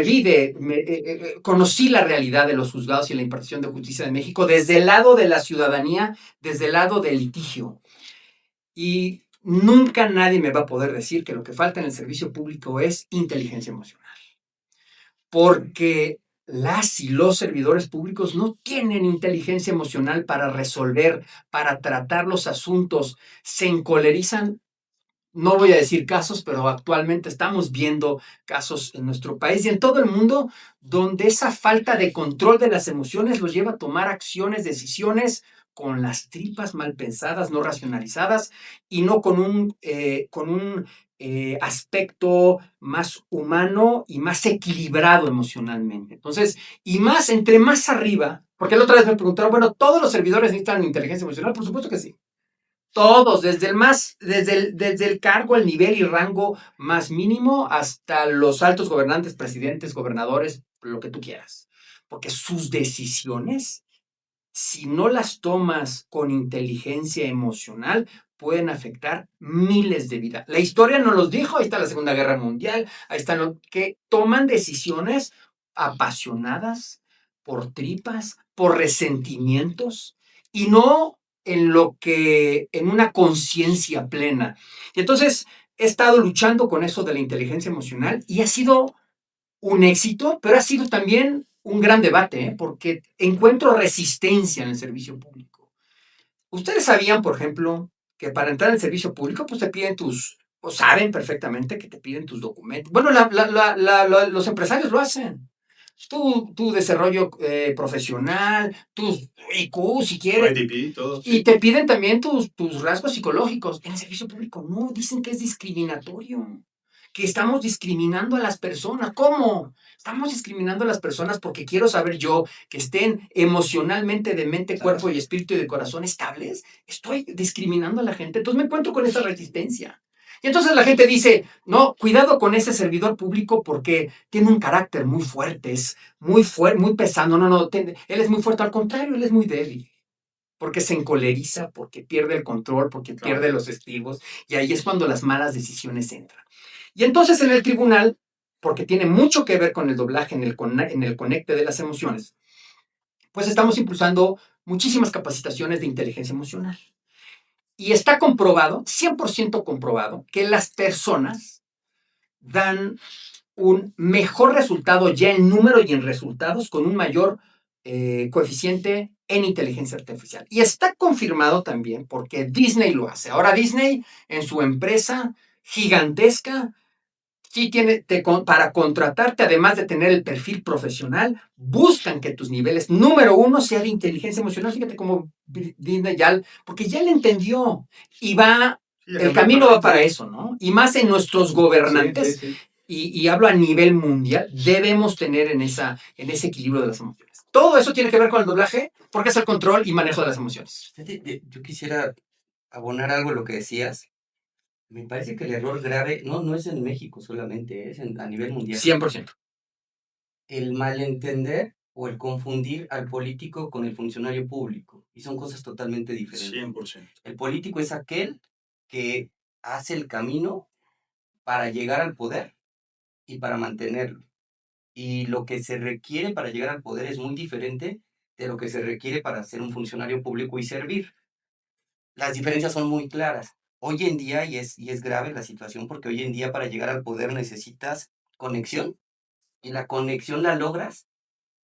conocí la realidad de los juzgados y la impartición de justicia de México desde el lado de la ciudadanía, desde el lado del litigio. Y nunca nadie me va a poder decir que lo que falta en el servicio público es inteligencia emocional. Porque las y los servidores públicos no tienen inteligencia emocional para resolver, para tratar los asuntos, se encolerizan. No voy a decir casos, pero actualmente estamos viendo casos en nuestro país y en todo el mundo donde esa falta de control de las emociones los lleva a tomar acciones, decisiones con las tripas mal pensadas, no racionalizadas y no con un aspecto más humano y más equilibrado emocionalmente. Entonces, y más, entre más arriba, porque la otra vez me preguntaron, bueno, ¿todos los servidores necesitan inteligencia emocional? Por supuesto que sí. Todos, desde el cargo, el nivel y rango más mínimo hasta los altos gobernantes, presidentes, gobernadores, lo que tú quieras. Porque sus decisiones, si no las tomas con inteligencia emocional, pueden afectar miles de vidas. La historia nos los dijo, ahí está la Segunda Guerra Mundial, ahí están los que toman decisiones apasionadas, por tripas, por resentimientos, y no en una conciencia plena. Y entonces he estado luchando con eso de la inteligencia emocional y ha sido un éxito, pero ha sido también un gran debate, porque encuentro resistencia en el servicio público. Ustedes sabían, por ejemplo, que para entrar al servicio público, pues te piden o saben perfectamente que te piden tus documentos. Bueno, los empresarios lo hacen. Tu desarrollo profesional, tus IQ, si quieres. IDP, todo. Y te piden también tus rasgos psicológicos. En el servicio público no, dicen que es discriminatorio, que estamos discriminando a las personas. ¿Cómo? Estamos discriminando a las personas porque quiero saber yo que estén emocionalmente de mente, cuerpo y espíritu y de corazón estables. Estoy discriminando a la gente. Entonces me encuentro con esa resistencia. Y entonces la gente dice, no, cuidado con ese servidor público porque tiene un carácter muy fuerte, es muy fuerte, muy pesado. No, él es muy fuerte. Al contrario, él es muy débil porque se encoleriza, porque pierde el control, porque pierde los estribos, y ahí es cuando las malas decisiones entran. Y entonces en el tribunal, porque tiene mucho que ver con el doblaje en el conecte de las emociones, pues estamos impulsando muchísimas capacitaciones de inteligencia emocional. Y está comprobado, 100% comprobado, que las personas dan un mejor resultado ya en número y en resultados con un mayor coeficiente en inteligencia artificial. Y está confirmado también porque Disney lo hace. Ahora Disney en su empresa gigantesca, sí para contratarte, además de tener el perfil profesional, buscan que tus niveles número uno sea de inteligencia emocional. Fíjate cómo Disney porque ya le entendió y el camino va para eso, ¿no? Y más en nuestros gobernantes. Sí. Y hablo a nivel mundial, debemos tener en ese equilibrio de las emociones. Todo eso tiene que ver con el doblaje, porque es el control y manejo de las emociones. Yo quisiera abonar algo a lo que decías. Me parece que el error grave no es en México solamente, es a nivel mundial. 100%. El malentender o el confundir al político con el funcionario público. Y son cosas totalmente diferentes. 100%. El político es aquel que hace el camino para llegar al poder y para mantenerlo. Y lo que se requiere para llegar al poder es muy diferente de lo que se requiere para ser un funcionario público y servir. Las diferencias son muy claras. Hoy en día, y es grave la situación, porque hoy en día para llegar al poder necesitas conexión, y la conexión la logras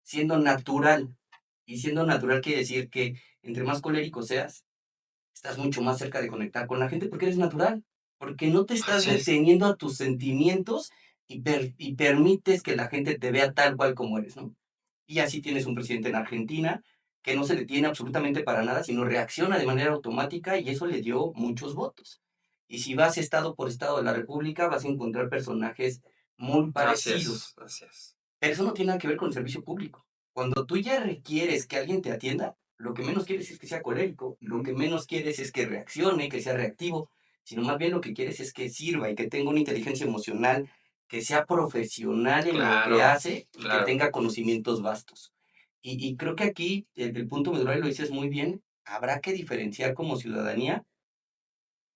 siendo natural. Y siendo natural quiere decir que entre más colérico seas, estás mucho más cerca de conectar con la gente porque eres natural, porque no te estás Así es. deteniendo a tus sentimientos y permites que la gente te vea tal cual como eres, ¿no? Y así tienes un presidente en Argentina que no se detiene absolutamente para nada, sino reacciona de manera automática y eso le dio muchos votos. Y si vas estado por estado de la República, vas a encontrar personajes muy Así parecidos. es, así es. Pero eso no tiene nada que ver con el servicio público. Cuando tú ya requieres que alguien te atienda, lo que menos quieres es que sea colérico, lo que menos quieres es que reaccione, que sea reactivo, sino más bien lo que quieres es que sirva y que tenga una inteligencia emocional, que sea profesional en lo que Claro, hace y que claro. tenga conocimientos vastos. Y creo que aquí el punto medular, y lo dices muy bien, habrá que diferenciar como ciudadanía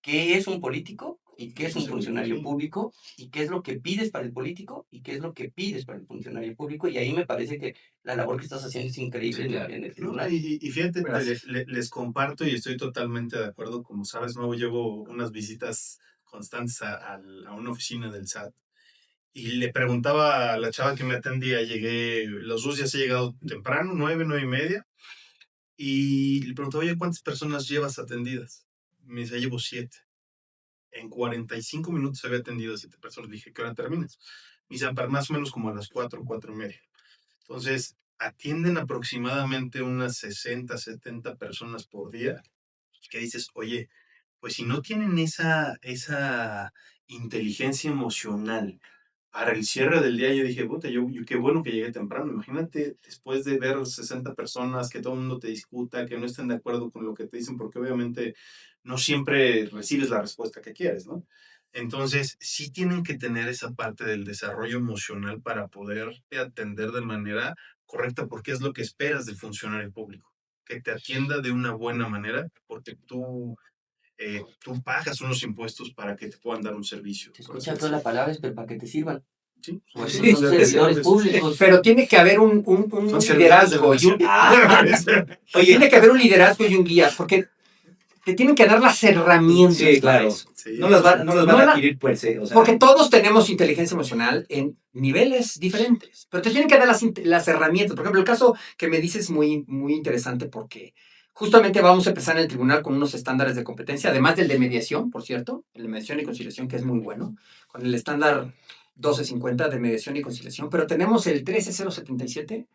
qué es un político y qué es un funcionario Sí. público y qué es lo que pides para el político y qué es lo que pides para el funcionario público. Y ahí me parece que la labor que estás haciendo es increíble Sí, claro. en el No, tribunal. y fíjate, Gracias. les comparto y estoy totalmente de acuerdo. Como sabes, no llevo unas visitas constantes a una oficina del SAT. Y le preguntaba a la chava que me atendía, llegué, los 2 días he llegado temprano, 9, 9:30, y le preguntaba, oye, ¿cuántas personas llevas atendidas? Me dice, llevo 7. En 45 minutos había atendido a 7 personas. Le dije, ¿qué hora terminas? Me dice, para más o menos como a las 4, 4:30. Entonces, atienden aproximadamente unas 60, 70 personas por día. Que dices, oye, pues si no tienen esa inteligencia emocional para el cierre del día, yo dije, puta, yo qué bueno que llegué temprano. Imagínate después de ver 60 personas, que todo el mundo te discuta, que no estén de acuerdo con lo que te dicen, porque obviamente no siempre recibes la respuesta que quieres, ¿no? Entonces, sí tienen que tener esa parte del desarrollo emocional para poder atender de manera correcta, porque es lo que esperas del funcionario público, que te atienda de una buena manera, porque tú pagas unos impuestos para que te puedan dar un servicio, Se por así escucha toda la decirlo. palabra, pero para que te sirvan. Sí, Por eso son son servidores servidores. públicos. Pero tiene que haber un Son servidores de la liderazgo y un, nación. Oye, tiene que haber un liderazgo y un guía, porque te tienen que dar las herramientas sí, para claro. eso. Sí, No las van No a la- adquirir, pues, o sea, Porque todos tenemos inteligencia emocional en niveles diferentes, pero te tienen que dar las herramientas. Por ejemplo, el caso que me dices es muy, muy interesante porque justamente vamos a empezar en el tribunal con unos estándares de competencia, además del de mediación, por cierto, el de mediación y conciliación, que es muy bueno, con el estándar 1250 de mediación y conciliación, pero tenemos el 13077,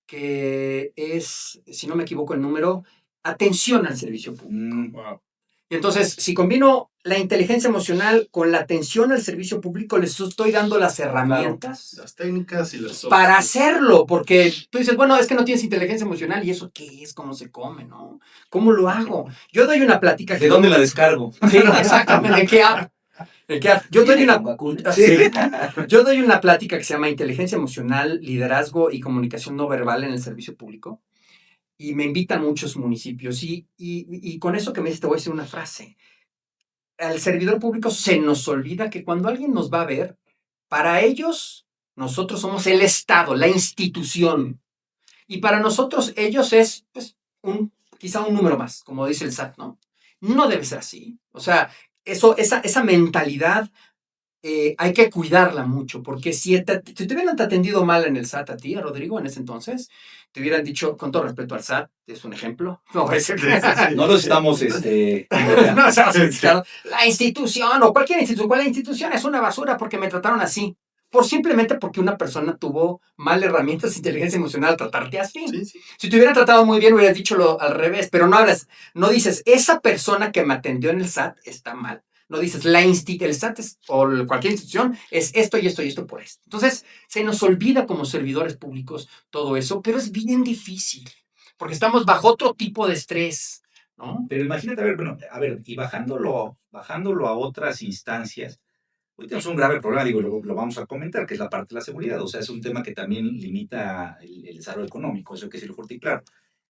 que es, si no me equivoco el número, atención al servicio público. Wow. Y entonces, si combino la inteligencia emocional con la atención al servicio público, les estoy dando las herramientas Las técnicas y las para soft skills. hacerlo, porque tú dices, bueno, es que no tienes inteligencia emocional, ¿y eso qué es? ¿Cómo se come, no? ¿Cómo lo hago? Yo doy una plática. ¿de dónde la descargo? Sí, exactamente. ¿En qué app? ¿En qué app? Yo doy Viene una... con vacuna. Sí. Yo doy una plática que se llama Inteligencia Emocional, Liderazgo y Comunicación No Verbal en el Servicio Público. Y me invitan muchos municipios. Y con eso que me dices, te voy a decir una frase. Al servidor público se nos olvida que cuando alguien nos va a ver, para ellos, nosotros somos el Estado, la institución. Y para nosotros, ellos es pues, quizá un número más, como dice el SAT, ¿no? No debe ser así. O sea, esa mentalidad hay que cuidarla mucho, porque si te hubieran atendido mal en el SAT a ti, a Rodrigo, en ese entonces, te hubieran dicho, con todo respeto al SAT, es un ejemplo, no voy a decir No los estamos, no, claro, la institución o cualquier institución, ¿cuál institución es una basura porque me trataron así? Simplemente porque una persona tuvo mal herramientas de inteligencia emocional al tratarte así. Sí, sí. Si te hubieran tratado muy bien, hubieras dicho lo al revés, pero no dices, esa persona que me atendió en el SAT está mal. No dices, el SAT o cualquier institución es esto y esto y esto por esto. Entonces, se nos olvida como servidores públicos todo eso, pero es bien difícil, porque estamos bajo otro tipo de estrés, ¿no? Pero imagínate, a ver, y bajándolo a otras instancias, hoy tenemos un grave problema, digo, lo vamos a comentar, que es la parte de la seguridad. O sea, es un tema que también limita el desarrollo económico, eso hay que decirlo fuerte y claro.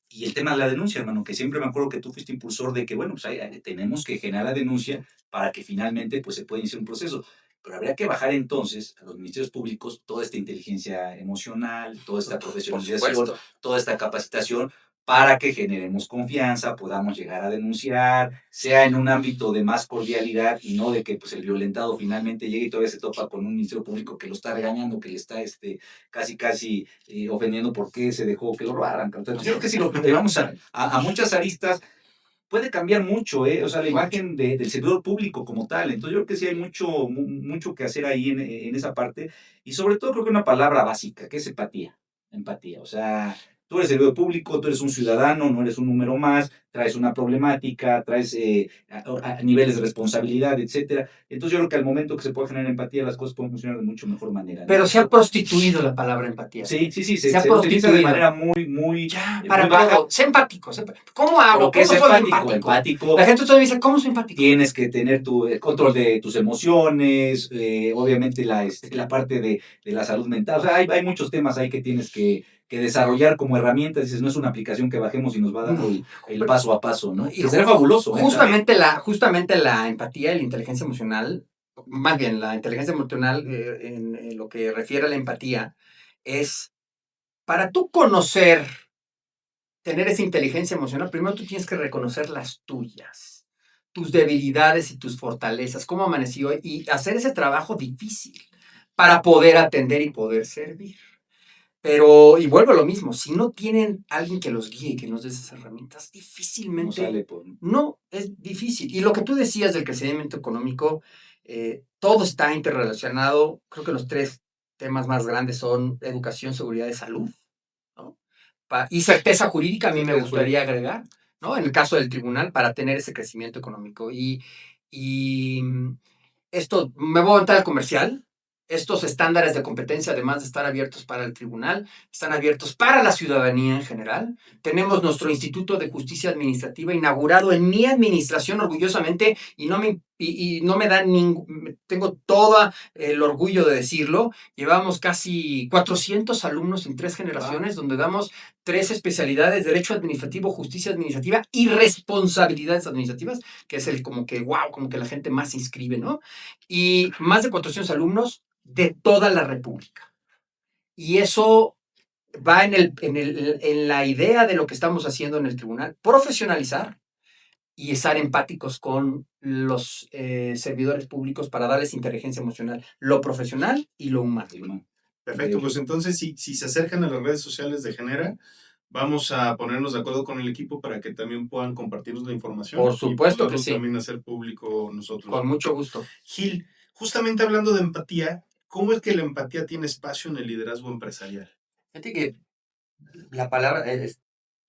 Y el tema de la denuncia, hermano, que siempre me acuerdo que tú fuiste impulsor de que, bueno, pues tenemos que generar la denuncia para que finalmente pues, se pueda iniciar un proceso. Pero habría que bajar entonces a los ministerios públicos toda esta inteligencia emocional, toda esta Por profesionalización, supuesto. toda esta capacitación para que generemos confianza, podamos llegar a denunciar, sea en un ámbito de más cordialidad y no de que pues, el violentado finalmente llegue y todavía se topa con un ministerio público que lo está regañando, que le está casi ofendiendo porque se dejó que lo robaran. Entonces, yo creo que si lo llevamos a muchas aristas, puede cambiar mucho, o sea, la imagen del servidor público como tal. Entonces yo creo que sí hay mucho que hacer ahí en esa parte, y sobre todo creo que una palabra básica, que es empatía. Empatía, o sea, tú eres servidor público, tú eres un ciudadano, no eres un número más, traes una problemática, traes niveles de responsabilidad, etcétera. Entonces yo creo que al momento que se puede generar empatía, las cosas pueden funcionar de mucho mejor manera, ¿no? Pero se ha prostituido la palabra empatía. Sí, se ha se utiliza de prostituido. manera muy Ya, muy para baja. todo. Sé empático. ¿Cómo hago? ¿Qué es ¿Cómo soy empático? Empático. La gente todavía dice, ¿cómo soy empático? Tienes que tener tu control de tus emociones, obviamente la parte de la salud mental. O sea, hay muchos temas ahí que tienes que desarrollar como herramienta. Dices, no es una aplicación que bajemos y nos va dando el paso a paso, ¿no? Y que será fabuloso. Justamente la empatía y la inteligencia emocional, más bien la inteligencia emocional en lo que refiere a la empatía, es para tú conocer, tener esa inteligencia emocional, primero tú tienes que reconocer las tuyas, tus debilidades y tus fortalezas, cómo amaneció y hacer ese trabajo difícil para poder atender y poder servir. Pero, y vuelvo a lo mismo, si no tienen alguien que los guíe y que nos dé esas herramientas, difícilmente... No sale por... No, es difícil. Y lo que tú decías del crecimiento económico, todo está interrelacionado. Creo que los tres temas más grandes son educación, seguridad y salud, ¿no? Y certeza jurídica, a mí me gustaría agregar, ¿no? En el caso del tribunal, para tener ese crecimiento económico. Y esto, me voy a aventar al comercial. Estos estándares de competencia, además de estar abiertos para el tribunal, están abiertos para la ciudadanía en general. Tenemos nuestro Instituto de Justicia Administrativa inaugurado en mi administración orgullosamente y no me da ningún, tengo todo el orgullo de decirlo. Llevamos casi 400 alumnos en 3 generaciones, donde damos 3 especialidades: Derecho Administrativo, Justicia Administrativa y Responsabilidades Administrativas, que es el como que, wow, como que la gente más se inscribe, ¿no? Y más de 400 alumnos de toda la República. Y eso va en la idea de lo que estamos haciendo en el tribunal: profesionalizar y estar empáticos con los servidores públicos para darles inteligencia emocional, lo profesional y lo humano. Perfecto, pues entonces si se acercan a las redes sociales de Genera, vamos a ponernos de acuerdo con el equipo para que también puedan compartirnos la información. Por supuesto que sí. También hacer público nosotros. Con mucho gusto. Gil, justamente hablando de empatía, ¿cómo es que la empatía tiene espacio en el liderazgo empresarial? Fíjate que la palabra,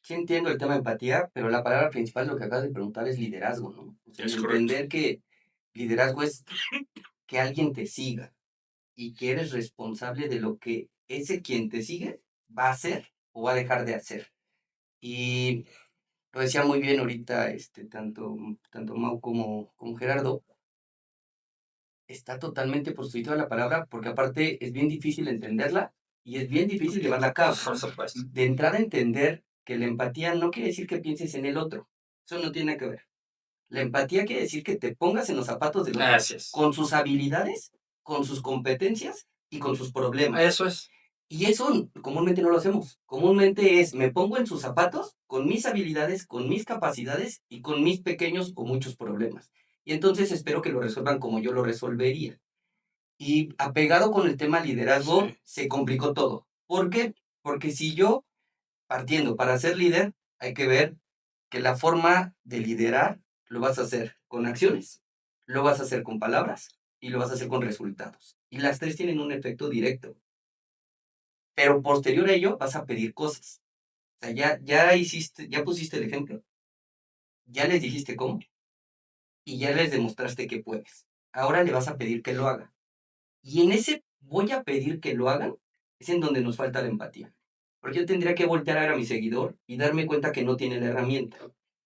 sí entiendo el tema de empatía, pero la palabra principal, lo que acabas de preguntar, es liderazgo, ¿no? O sea, Es entender que liderazgo es que alguien te siga y que eres responsable de lo que ese quien te sigue va a hacer o va a dejar de hacer. Y lo decía muy bien ahorita, tanto Mau como Gerardo, está totalmente prostituida la palabra, porque aparte es bien difícil entenderla y es bien difícil llevarla a cabo. Por supuesto. De entrada a entender que la empatía no quiere decir que pienses en el otro. Eso no tiene nada que ver. La empatía quiere decir que te pongas en los zapatos del otro, Gracias. con sus habilidades, con sus competencias y con sus problemas. Eso es. Y eso comúnmente no lo hacemos. Comúnmente es, me pongo en sus zapatos con mis habilidades, con mis capacidades y con mis pequeños o muchos problemas. Y entonces espero que lo resuelvan como yo lo resolvería. Y apegado con el tema liderazgo, se complicó todo. ¿Por qué? Porque si yo, partiendo para ser líder, hay que ver que la forma de liderar lo vas a hacer con acciones, lo vas a hacer con palabras y lo vas a hacer con resultados. Y las tres tienen un efecto directo. Pero posterior a ello vas a pedir cosas. O sea, ya pusiste el ejemplo, ya les dijiste cómo y ya les demostraste que puedes. Ahora le vas a pedir que lo haga. Y en ese voy a pedir que lo hagan es en donde nos falta la empatía. Porque yo tendría que voltear a ver a mi seguidor y darme cuenta que no tiene la herramienta.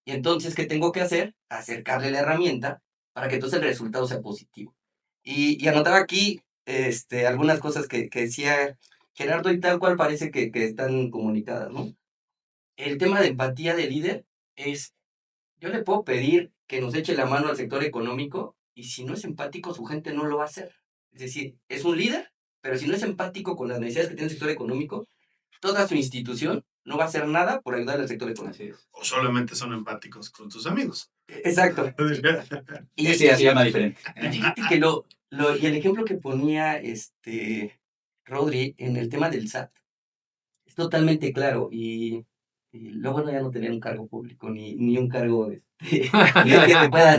Y entonces, ¿qué tengo que hacer? Acercarle la herramienta para que entonces el resultado sea positivo. Y anotaba aquí algunas cosas que decía Gerardo y tal cual parece que están comunicadas, ¿no? El tema de empatía de líder es, yo le puedo pedir que nos eche la mano al sector económico y si no es empático, su gente no lo va a hacer. Es decir, es un líder, pero si no es empático con las necesidades que tiene el sector económico, toda su institución no va a hacer nada por ayudar al sector económico. O solamente son empáticos con tus amigos. Exacto. Y ese se llama diferente. Y fíjate que y el ejemplo que ponía Rodri en el tema del SAT es totalmente claro. Y Y lo bueno ya no tener un cargo público, ni un cargo que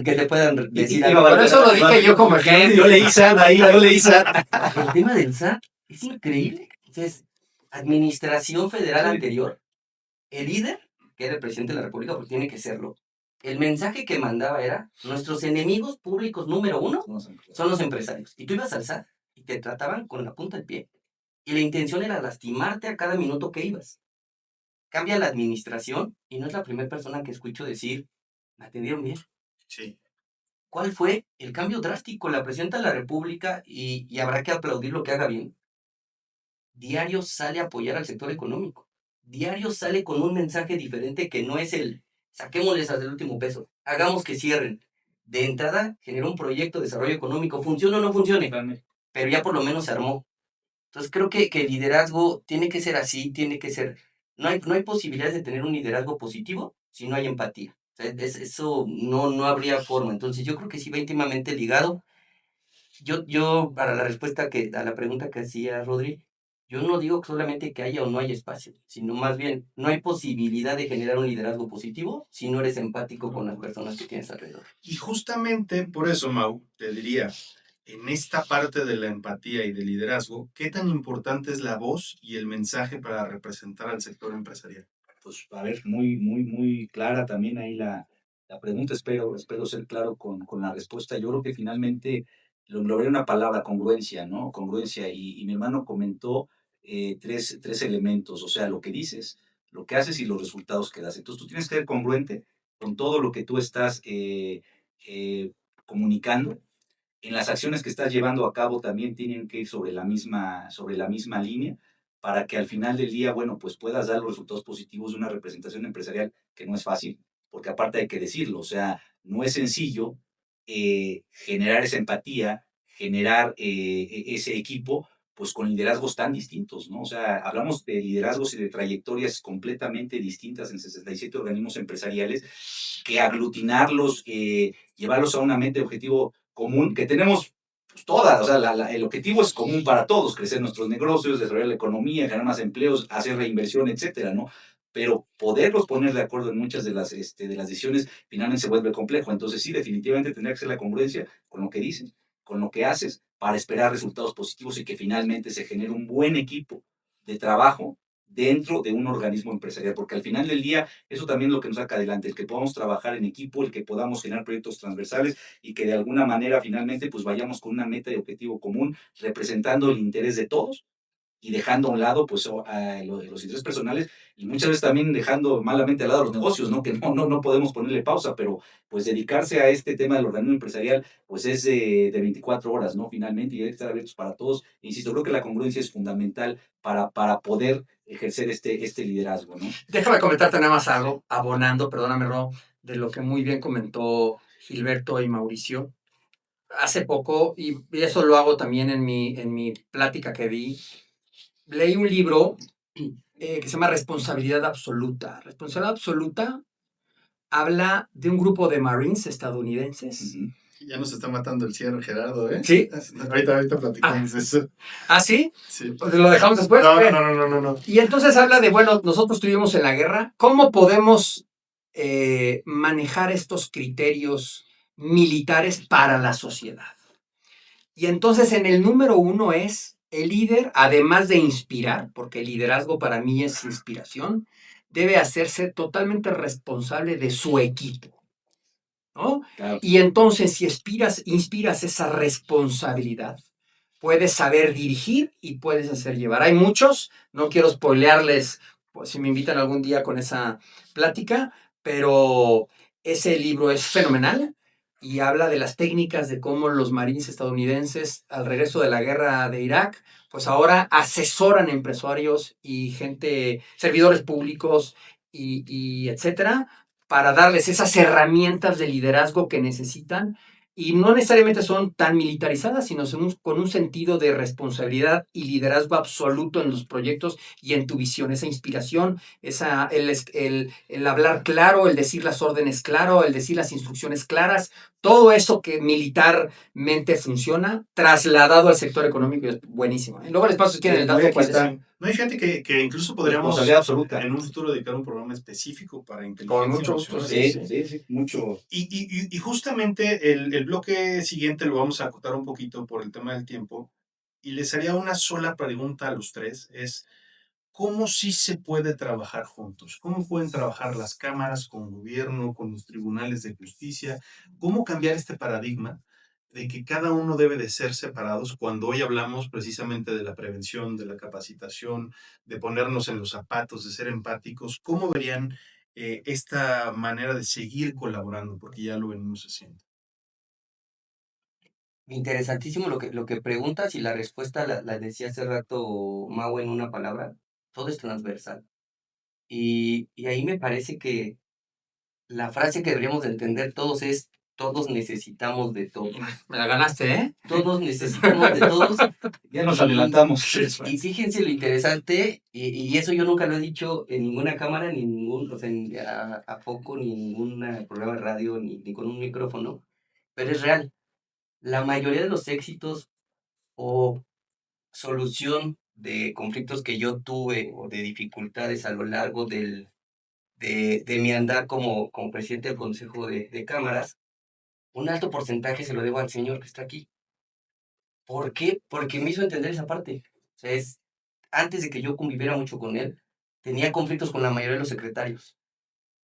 te puedan decir algo. Por eso lo dije yo como ejemplo. Yo leí SAT ahí, yo leí SAT. El tema del SAT es increíble. Entonces, administración federal anterior, el líder, que era el presidente de la República, porque tiene que serlo, el mensaje que mandaba era, nuestros enemigos públicos número 1 son los empresarios. Y tú ibas al SAT y te trataban con la punta del pie. Y la intención era lastimarte a cada minuto que ibas. Cambia la administración y no es la primera persona que escucho decir, me atendieron bien. Sí. ¿Cuál fue el cambio drástico? La presidenta de la República, y habrá que aplaudir lo que haga bien, diario sale a apoyar al sector económico. Diario sale con un mensaje diferente que no es el saquémosles hasta el último peso, hagamos que cierren. De entrada, generó un proyecto de desarrollo económico, funcione o no funcione, pero ya por lo menos se armó. Entonces creo que el liderazgo tiene que ser así, tiene que ser... No hay posibilidades de tener un liderazgo positivo si no hay empatía. O sea, eso no habría forma. Entonces yo creo que sí va íntimamente ligado. Yo para la respuesta a la pregunta que hacía Rodri, yo no digo solamente que haya o no haya espacio, sino más bien no hay posibilidad de generar un liderazgo positivo si no eres empático con las personas que tienes alrededor. Y justamente por eso, Mau, te diría, en esta parte de la empatía y del liderazgo, ¿qué tan importante es la voz y el mensaje para representar al sector empresarial? Pues, a ver, muy clara también ahí la pregunta. Espero ser claro con la respuesta. Yo creo que finalmente logré una palabra, congruencia, ¿no? Congruencia. Y mi hermano comentó tres elementos, o sea, lo que dices, lo que haces y los resultados que das. Entonces, tú tienes que ser congruente con todo lo que tú estás comunicando. En las acciones que estás llevando a cabo también tienen que ir sobre la misma línea para que al final del día, bueno, pues puedas dar los resultados positivos de una representación empresarial que no es fácil, porque aparte hay que decirlo, o sea, no es sencillo generar esa empatía, generar ese equipo, pues con liderazgos tan distintos, ¿no? O sea, hablamos de liderazgos y de trayectorias completamente distintas en 67 organismos empresariales, que aglutinarlos, llevarlos a una meta de objetivo común, que tenemos pues, todas, o sea, el objetivo es común para todos, crecer nuestros negocios, desarrollar la economía, generar más empleos, hacer reinversión, etcétera, ¿no? Pero poderlos poner de acuerdo en muchas de las decisiones finalmente se vuelve complejo. Entonces sí, definitivamente tendría que ser la congruencia con lo que dices, con lo que haces, para esperar resultados positivos y que finalmente se genere un buen equipo de trabajo dentro de un organismo empresarial, porque al final del día eso también es lo que nos saca adelante, el que podamos trabajar en equipo, el que podamos generar proyectos transversales y que de alguna manera finalmente pues vayamos con una meta y objetivo común, representando el interés de todos y dejando a un lado pues los intereses personales y muchas veces también dejando malamente al lado los negocios, ¿no? Que no podemos ponerle pausa, pero pues dedicarse a este tema del organismo empresarial pues es de 24 horas, ¿no? Finalmente, y hay que estar abiertos para todos. Insisto, creo que la congruencia es fundamental para poder ejercer este liderazgo, ¿no? Déjame comentarte nada más algo, abonando, perdóname, Ro, de lo que muy bien comentó Gilberto y Mauricio. Hace poco, y eso lo hago también en mi plática que di, leí un libro que se llama Responsabilidad Absoluta. Responsabilidad Absoluta habla de un grupo de Marines estadounidenses. Uh-huh. Ya nos está matando el cierre, Gerardo, ¿eh? Sí. Ahorita platicamos eso. ¿Ah, sí? Sí. ¿Lo dejamos después? No. Y entonces habla de, bueno, nosotros estuvimos en la guerra, ¿cómo podemos manejar estos criterios militares para la sociedad? Y entonces en el número 1 es el líder, además de inspirar, porque el liderazgo para mí es inspiración, debe hacerse totalmente responsable de su equipo, ¿no? Claro. Y entonces si inspiras esa responsabilidad, puedes saber dirigir y puedes hacer llevar. Hay muchos, no quiero spoilearles, pues, si me invitan algún día con esa plática, pero ese libro es fenomenal y habla de las técnicas de cómo los marines estadounidenses al regreso de la guerra de Irak, pues ahora asesoran empresarios y gente, servidores públicos y etcétera, para darles esas herramientas de liderazgo que necesitan. Y no necesariamente son tan militarizadas, sino con un sentido de responsabilidad y liderazgo absoluto en los proyectos y en tu visión, esa inspiración, el hablar claro, el decir las órdenes claro, el decir las instrucciones claras, todo eso que militarmente funciona, trasladado al sector económico, es buenísimo. Luego les paso si quieren el No, dato. y aquí ¿Cuál es? está. No, hay gente que incluso podríamos Responsabilidad absoluta. en un futuro dedicar un programa específico para Con inteligencia mucho gusto, emocional. Sí, mucho. Y justamente el bloque siguiente lo vamos a acotar un poquito por el tema del tiempo. Y les haría una sola pregunta a los tres, es ¿cómo sí se puede trabajar juntos? ¿Cómo pueden trabajar las cámaras con gobierno, con los tribunales de justicia? ¿Cómo cambiar este paradigma de que cada uno debe de ser separados cuando hoy hablamos precisamente de la prevención, de la capacitación, de ponernos en los zapatos, de ser empáticos? ¿Cómo verían esta manera de seguir colaborando? Porque ya lo venimos haciendo. Interesantísimo lo que preguntas y la respuesta la decía hace rato Mau en una palabra, todo es transversal. Y ahí me parece que la frase que deberíamos de entender todos es, todos necesitamos de todos. Me la ganaste, ¿eh? Todos necesitamos de todos. Ya nos Y, adelantamos. y fíjense lo interesante, y eso yo nunca lo he dicho en ninguna cámara, ni en ningún, o sea, a poco, ni en ningún programa de radio, ni con un micrófono, pero es real. La mayoría de los éxitos o solución de conflictos que yo tuve o de dificultades a lo largo de mi andar como presidente del Consejo de Cámaras, un alto porcentaje se lo debo al señor que está aquí. ¿Por qué? Porque me hizo entender esa parte. O sea, antes de que yo conviviera mucho con él, tenía conflictos con la mayoría de los secretarios.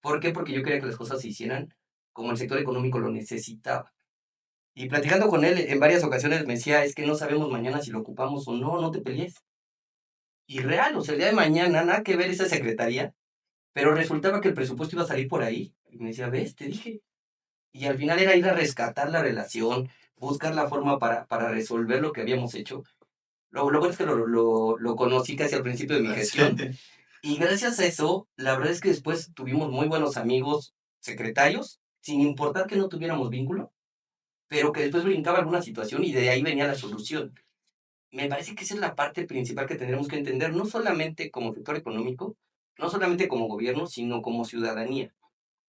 ¿Por qué? Porque yo quería que las cosas se hicieran como el sector económico lo necesitaba. Y platicando con él en varias ocasiones me decía, es que no sabemos mañana si lo ocupamos o no, no te pelees. Y real, o sea, el día de mañana, nada que ver esa secretaría, pero resultaba que el presupuesto iba a salir por ahí. Y me decía, ves, te dije. Y al final era ir a rescatar la relación, buscar la forma para resolver lo que habíamos hecho. Lo bueno es que lo conocí casi al principio de mi gestión. Y gracias a eso, la verdad es que después tuvimos muy buenos amigos secretarios, sin importar que no tuviéramos vínculo, pero que después brincaba alguna situación y de ahí venía la solución. Me parece que esa es la parte principal que tendremos que entender, no solamente como sector económico, no solamente como gobierno, sino como ciudadanía.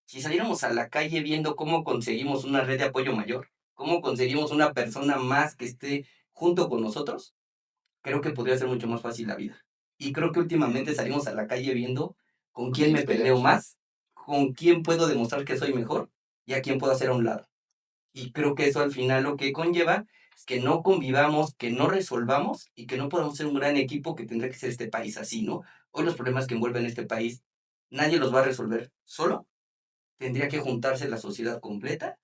Si saliéramos a la calle viendo cómo conseguimos una red de apoyo mayor, cómo conseguimos una persona más que esté junto con nosotros, creo que podría ser mucho más fácil la vida. Y creo que últimamente salimos a la calle viendo con quién me peleo más, con quién puedo demostrar que soy mejor y a quién puedo hacer a un lado. Y creo que eso al final lo que conlleva es que no convivamos, que no resolvamos y que no podamos ser un gran equipo que tendrá que ser este país así, ¿no? Hoy los problemas que envuelven este país, nadie los va a resolver solo. Tendría que juntarse la sociedad completa,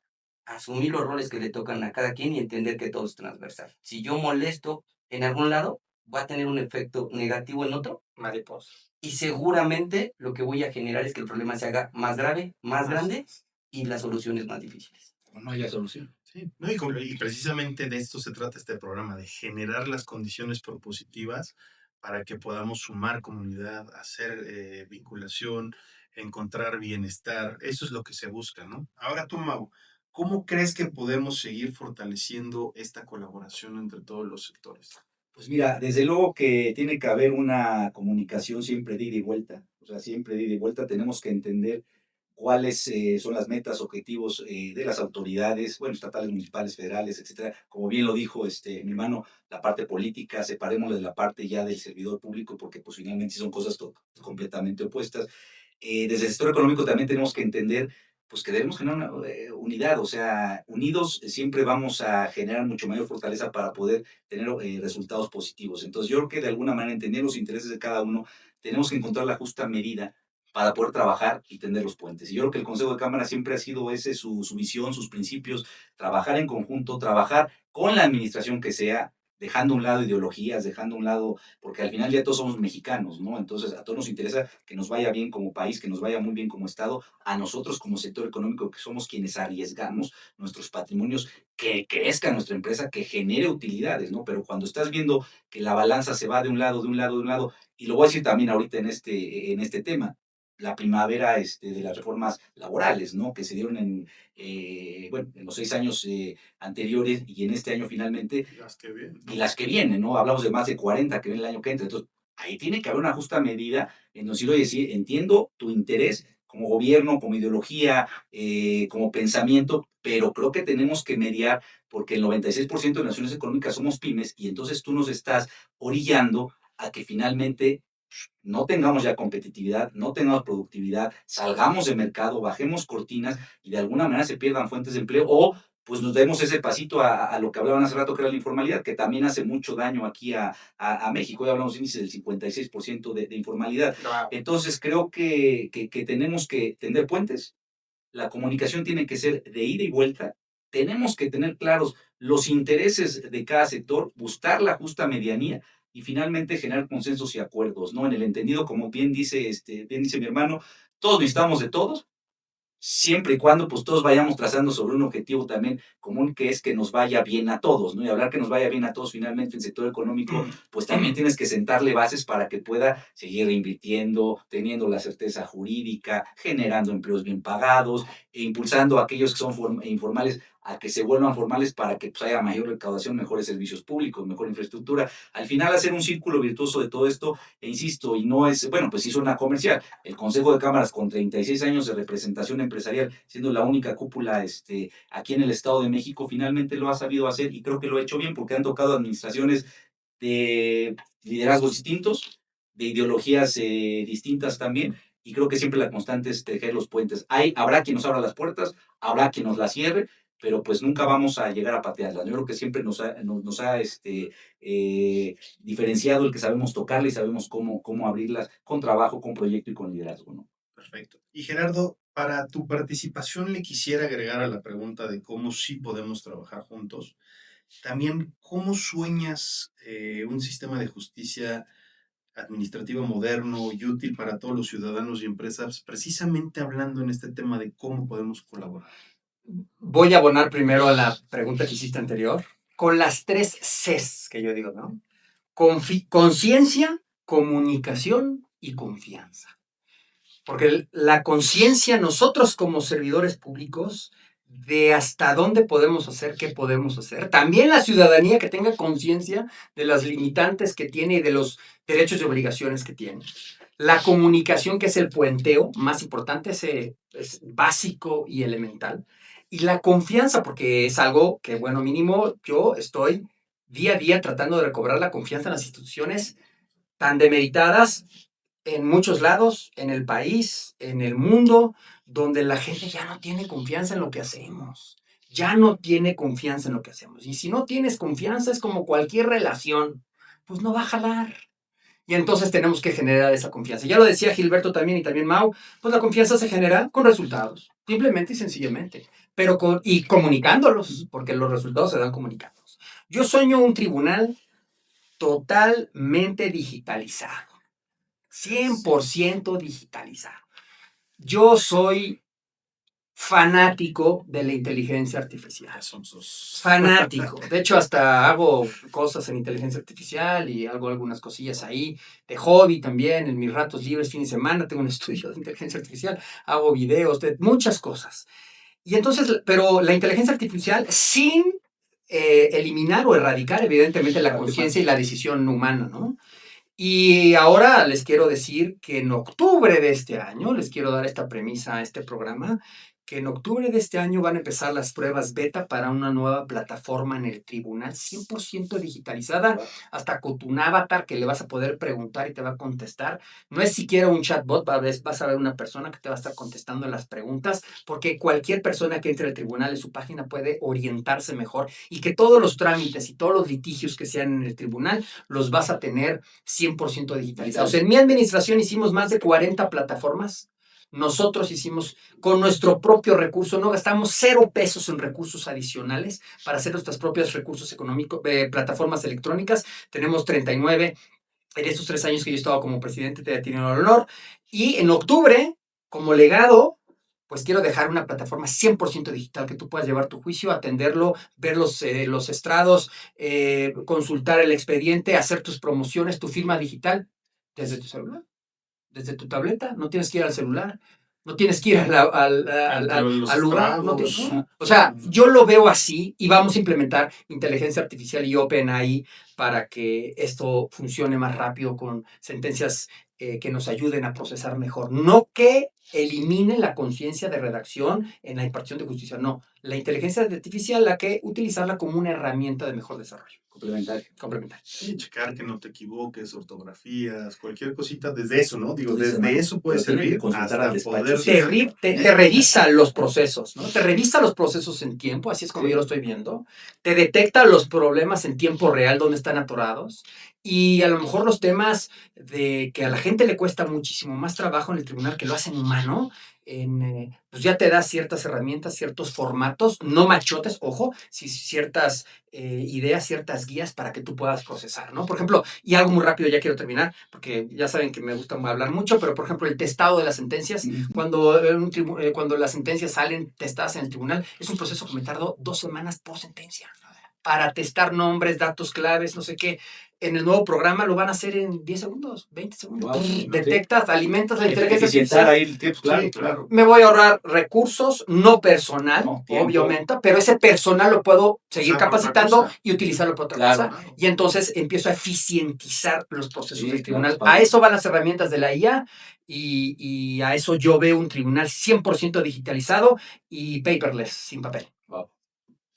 asumir los roles que le tocan a cada quien y entender que todo es transversal. Si yo molesto en algún lado, va a tener un efecto negativo en otro. Mariposa. Y seguramente lo que voy a generar es que el problema se haga más grave, más grande y las soluciones más difíciles. No haya solución. Sí, ¿no? Y precisamente de esto se trata este programa, de generar las condiciones propositivas para que podamos sumar comunidad, hacer vinculación, encontrar bienestar. Eso es lo que se busca, ¿no? Ahora tú, Mau, ¿cómo crees que podemos seguir fortaleciendo esta colaboración entre todos los sectores? Pues mira, desde luego que tiene que haber una comunicación siempre de ida y vuelta. O sea, siempre de ida y vuelta tenemos que entender cuáles son las metas, objetivos de las autoridades, bueno, estatales, municipales, federales, etcétera. Como bien lo dijo mi hermano, la parte política, separémosla de la parte ya del servidor público, porque pues finalmente son cosas completamente opuestas. Desde el sector económico también tenemos que entender pues que debemos generar una unidad, o sea, unidos siempre vamos a generar mucho mayor fortaleza para poder tener resultados positivos. Entonces, yo creo que de alguna manera entender los intereses de cada uno, tenemos que encontrar la justa medida para poder trabajar y tender los puentes. Y yo creo que el Consejo de Cámara siempre ha sido ese su visión, sus principios, trabajar en conjunto, trabajar con la administración que sea, dejando a un lado ideologías, dejando a un lado, porque al final ya todos somos mexicanos, ¿no? Entonces, a todos nos interesa que nos vaya bien como país, que nos vaya muy bien como Estado, a nosotros como sector económico, que somos quienes arriesgamos nuestros patrimonios, que crezca nuestra empresa, que genere utilidades, ¿no? Pero cuando estás viendo que la balanza se va de un lado, de un lado, de un lado, y lo voy a decir también ahorita en este tema, la primavera de las reformas laborales, ¿no? Que se dieron bueno, en los 6 años anteriores y en este año finalmente, Las que vienen, ¿no? y las que vienen, ¿no? Hablamos de más de 40 que vienen el año que entra. Entonces, ahí tiene que haber una justa medida en decir, oye, sí, entiendo tu interés como gobierno, como ideología, como pensamiento, pero creo que tenemos que mediar porque el 96% de naciones económicas somos pymes y entonces tú nos estás orillando a que finalmente no tengamos ya competitividad, no tengamos productividad, salgamos de mercado, bajemos cortinas y de alguna manera se pierdan fuentes de empleo o pues nos demos ese pasito a lo que hablaban hace rato que era la informalidad, que también hace mucho daño aquí a México. Ya hablamos de índice del 56% de informalidad. Wow. Entonces creo que tenemos que tender puentes, la comunicación tiene que ser de ida y vuelta, tenemos que tener claros los intereses de cada sector, buscar la justa medianía y finalmente generar consensos y acuerdos, ¿no? En el entendido, como bien dice mi hermano, todos necesitamos de todos, siempre y cuando pues todos vayamos trazando sobre un objetivo también común que es que nos vaya bien a todos, ¿no? Y hablar que nos vaya bien a todos finalmente en el sector económico, pues también tienes que sentarle bases para que pueda seguir reinvirtiendo, teniendo la certeza jurídica, generando empleos bien pagados e impulsando a aquellos que son informales a que se vuelvan formales para que pues, haya mayor recaudación, mejores servicios públicos, mejor infraestructura. Al final hacer un círculo virtuoso de todo esto, e insisto, y no es, bueno, pues sí suena comercial, el Consejo de Cámaras con 36 años de representación empresarial, siendo la única cúpula aquí en el Estado de México, finalmente lo ha sabido hacer y creo que lo ha hecho bien porque han tocado administraciones de liderazgos distintos, de ideologías distintas también, y creo que siempre la constante es tejer los puentes. Habrá quien nos abra las puertas, habrá quien nos las cierre, pero pues nunca vamos a llegar a patearlas. Yo creo que siempre nos ha diferenciado el que sabemos tocarla y sabemos cómo abrirlas con trabajo, con proyecto y con liderazgo, ¿no? Perfecto. Y Gerardo, para tu participación le quisiera agregar a la pregunta de cómo sí podemos trabajar juntos, también cómo sueñas un sistema de justicia administrativa moderno y útil para todos los ciudadanos y empresas, precisamente hablando en este tema de cómo podemos colaborar. Voy a abonar primero a la pregunta que hiciste anterior, con las 3 Cs que yo digo, ¿no? Conciencia, comunicación y confianza. Porque la conciencia, nosotros como servidores públicos, de hasta dónde podemos hacer, qué podemos hacer. También la ciudadanía que tenga conciencia de las limitantes que tiene y de los derechos y obligaciones que tiene. La comunicación, que es el puenteo más importante, es básico y elemental. Y la confianza, porque es algo que, bueno, mínimo yo estoy día a día tratando de recobrar la confianza en las instituciones tan demeritadas en muchos lados, en el país, en el mundo, donde la gente ya no tiene confianza en lo que hacemos. Ya no tiene confianza en lo que hacemos. Y si no tienes confianza, es como cualquier relación, pues no va a jalar. Y entonces tenemos que generar esa confianza. Ya lo decía Gilberto también y también Mau, pues la confianza se genera con resultados, simplemente y sencillamente, pero y comunicándolos, porque los resultados se dan comunicándolos. Yo sueño un tribunal totalmente digitalizado. 100% digitalizado. Yo soy fanático de la inteligencia artificial. Fanático. De hecho, hasta hago cosas en inteligencia artificial y hago algunas cosillas ahí de hobby también. En mis ratos libres, fin de semana, tengo un estudio de inteligencia artificial. Hago videos de muchas cosas. Y entonces, pero la inteligencia artificial sin eliminar o erradicar, evidentemente, la conciencia y la decisión humana, ¿no? Y ahora les quiero decir que en octubre de este año, les quiero dar esta premisa a este programa, que en octubre de este año van a empezar las pruebas beta para una nueva plataforma en el tribunal 100% digitalizada, hasta con un avatar que le vas a poder preguntar y te va a contestar. No es siquiera un chatbot, vas a ver una persona que te va a estar contestando las preguntas, porque cualquier persona que entre al tribunal en su página puede orientarse mejor y que todos los trámites y todos los litigios que sean en el tribunal los vas a tener 100% digitalizados. En mi administración hicimos más de 40 plataformas. Nosotros hicimos con nuestro propio recurso, no gastamos 0 pesos en recursos adicionales para hacer nuestras propias recursos económicos, plataformas electrónicas. Tenemos 39 en estos 3 años que yo he estado como presidente, te he tenido el honor. Y en octubre, como legado, pues quiero dejar una plataforma 100% digital que tú puedas llevar tu juicio, atenderlo, ver los estrados, consultar el expediente, hacer tus promociones, tu firma digital desde tu celular, desde tu tableta. No tienes que ir al celular, no tienes que ir al lugar. No o sea, yo lo veo así y vamos a implementar inteligencia artificial y OpenAI para que esto funcione más rápido con sentencias que nos ayuden a procesar mejor. No que elimine la conciencia de redacción en la impartición de justicia, no. La inteligencia artificial, la que utilizarla como una herramienta de mejor desarrollo. Complementario. Sí, checar que no te equivoques, ortografías, cualquier cosita, desde eso, ¿no? Digo, Tú dices, desde Majo, eso puede pero tiene que servir consultar hasta al despacho, poder... sí. Te revisa los procesos, ¿no? Te revisa los procesos en tiempo, así es como Sí. yo lo estoy viendo. Te detecta los problemas en tiempo real, donde están atorados. Y a lo mejor los temas de que a la gente le cuesta muchísimo más trabajo en el tribunal, que lo hacen humano, pues ya te da ciertas herramientas, ciertos formatos, no machotes, ojo, sí, ciertas ideas, ciertas guías para que tú puedas procesar, ¿no? Por ejemplo, y algo muy rápido, ya quiero terminar, porque ya saben que me gusta hablar mucho, pero por ejemplo, el testado de las sentencias, cuando las sentencias salen testadas en el tribunal, es un proceso que me tardó 2 semanas por sentencia para testar nombres, datos claves, no sé qué. En el nuevo programa lo van a hacer en 10 segundos, 20 segundos. Wow, Detectas, alimentas la inteligencia eficientar artificial. ahí el tiempo, claro, Sí, claro. Me voy a ahorrar recursos, no personal, No, tiempo. obviamente, pero ese personal lo puedo seguir Usar para otra capacitando cosa. y utilizarlo para otra Claro. cosa. Y entonces empiezo a eficientizar los procesos Sí, del claro, tribunal. padre. A eso van las herramientas de la IA y a eso yo veo un tribunal 100% digitalizado y paperless, sin papel. Wow.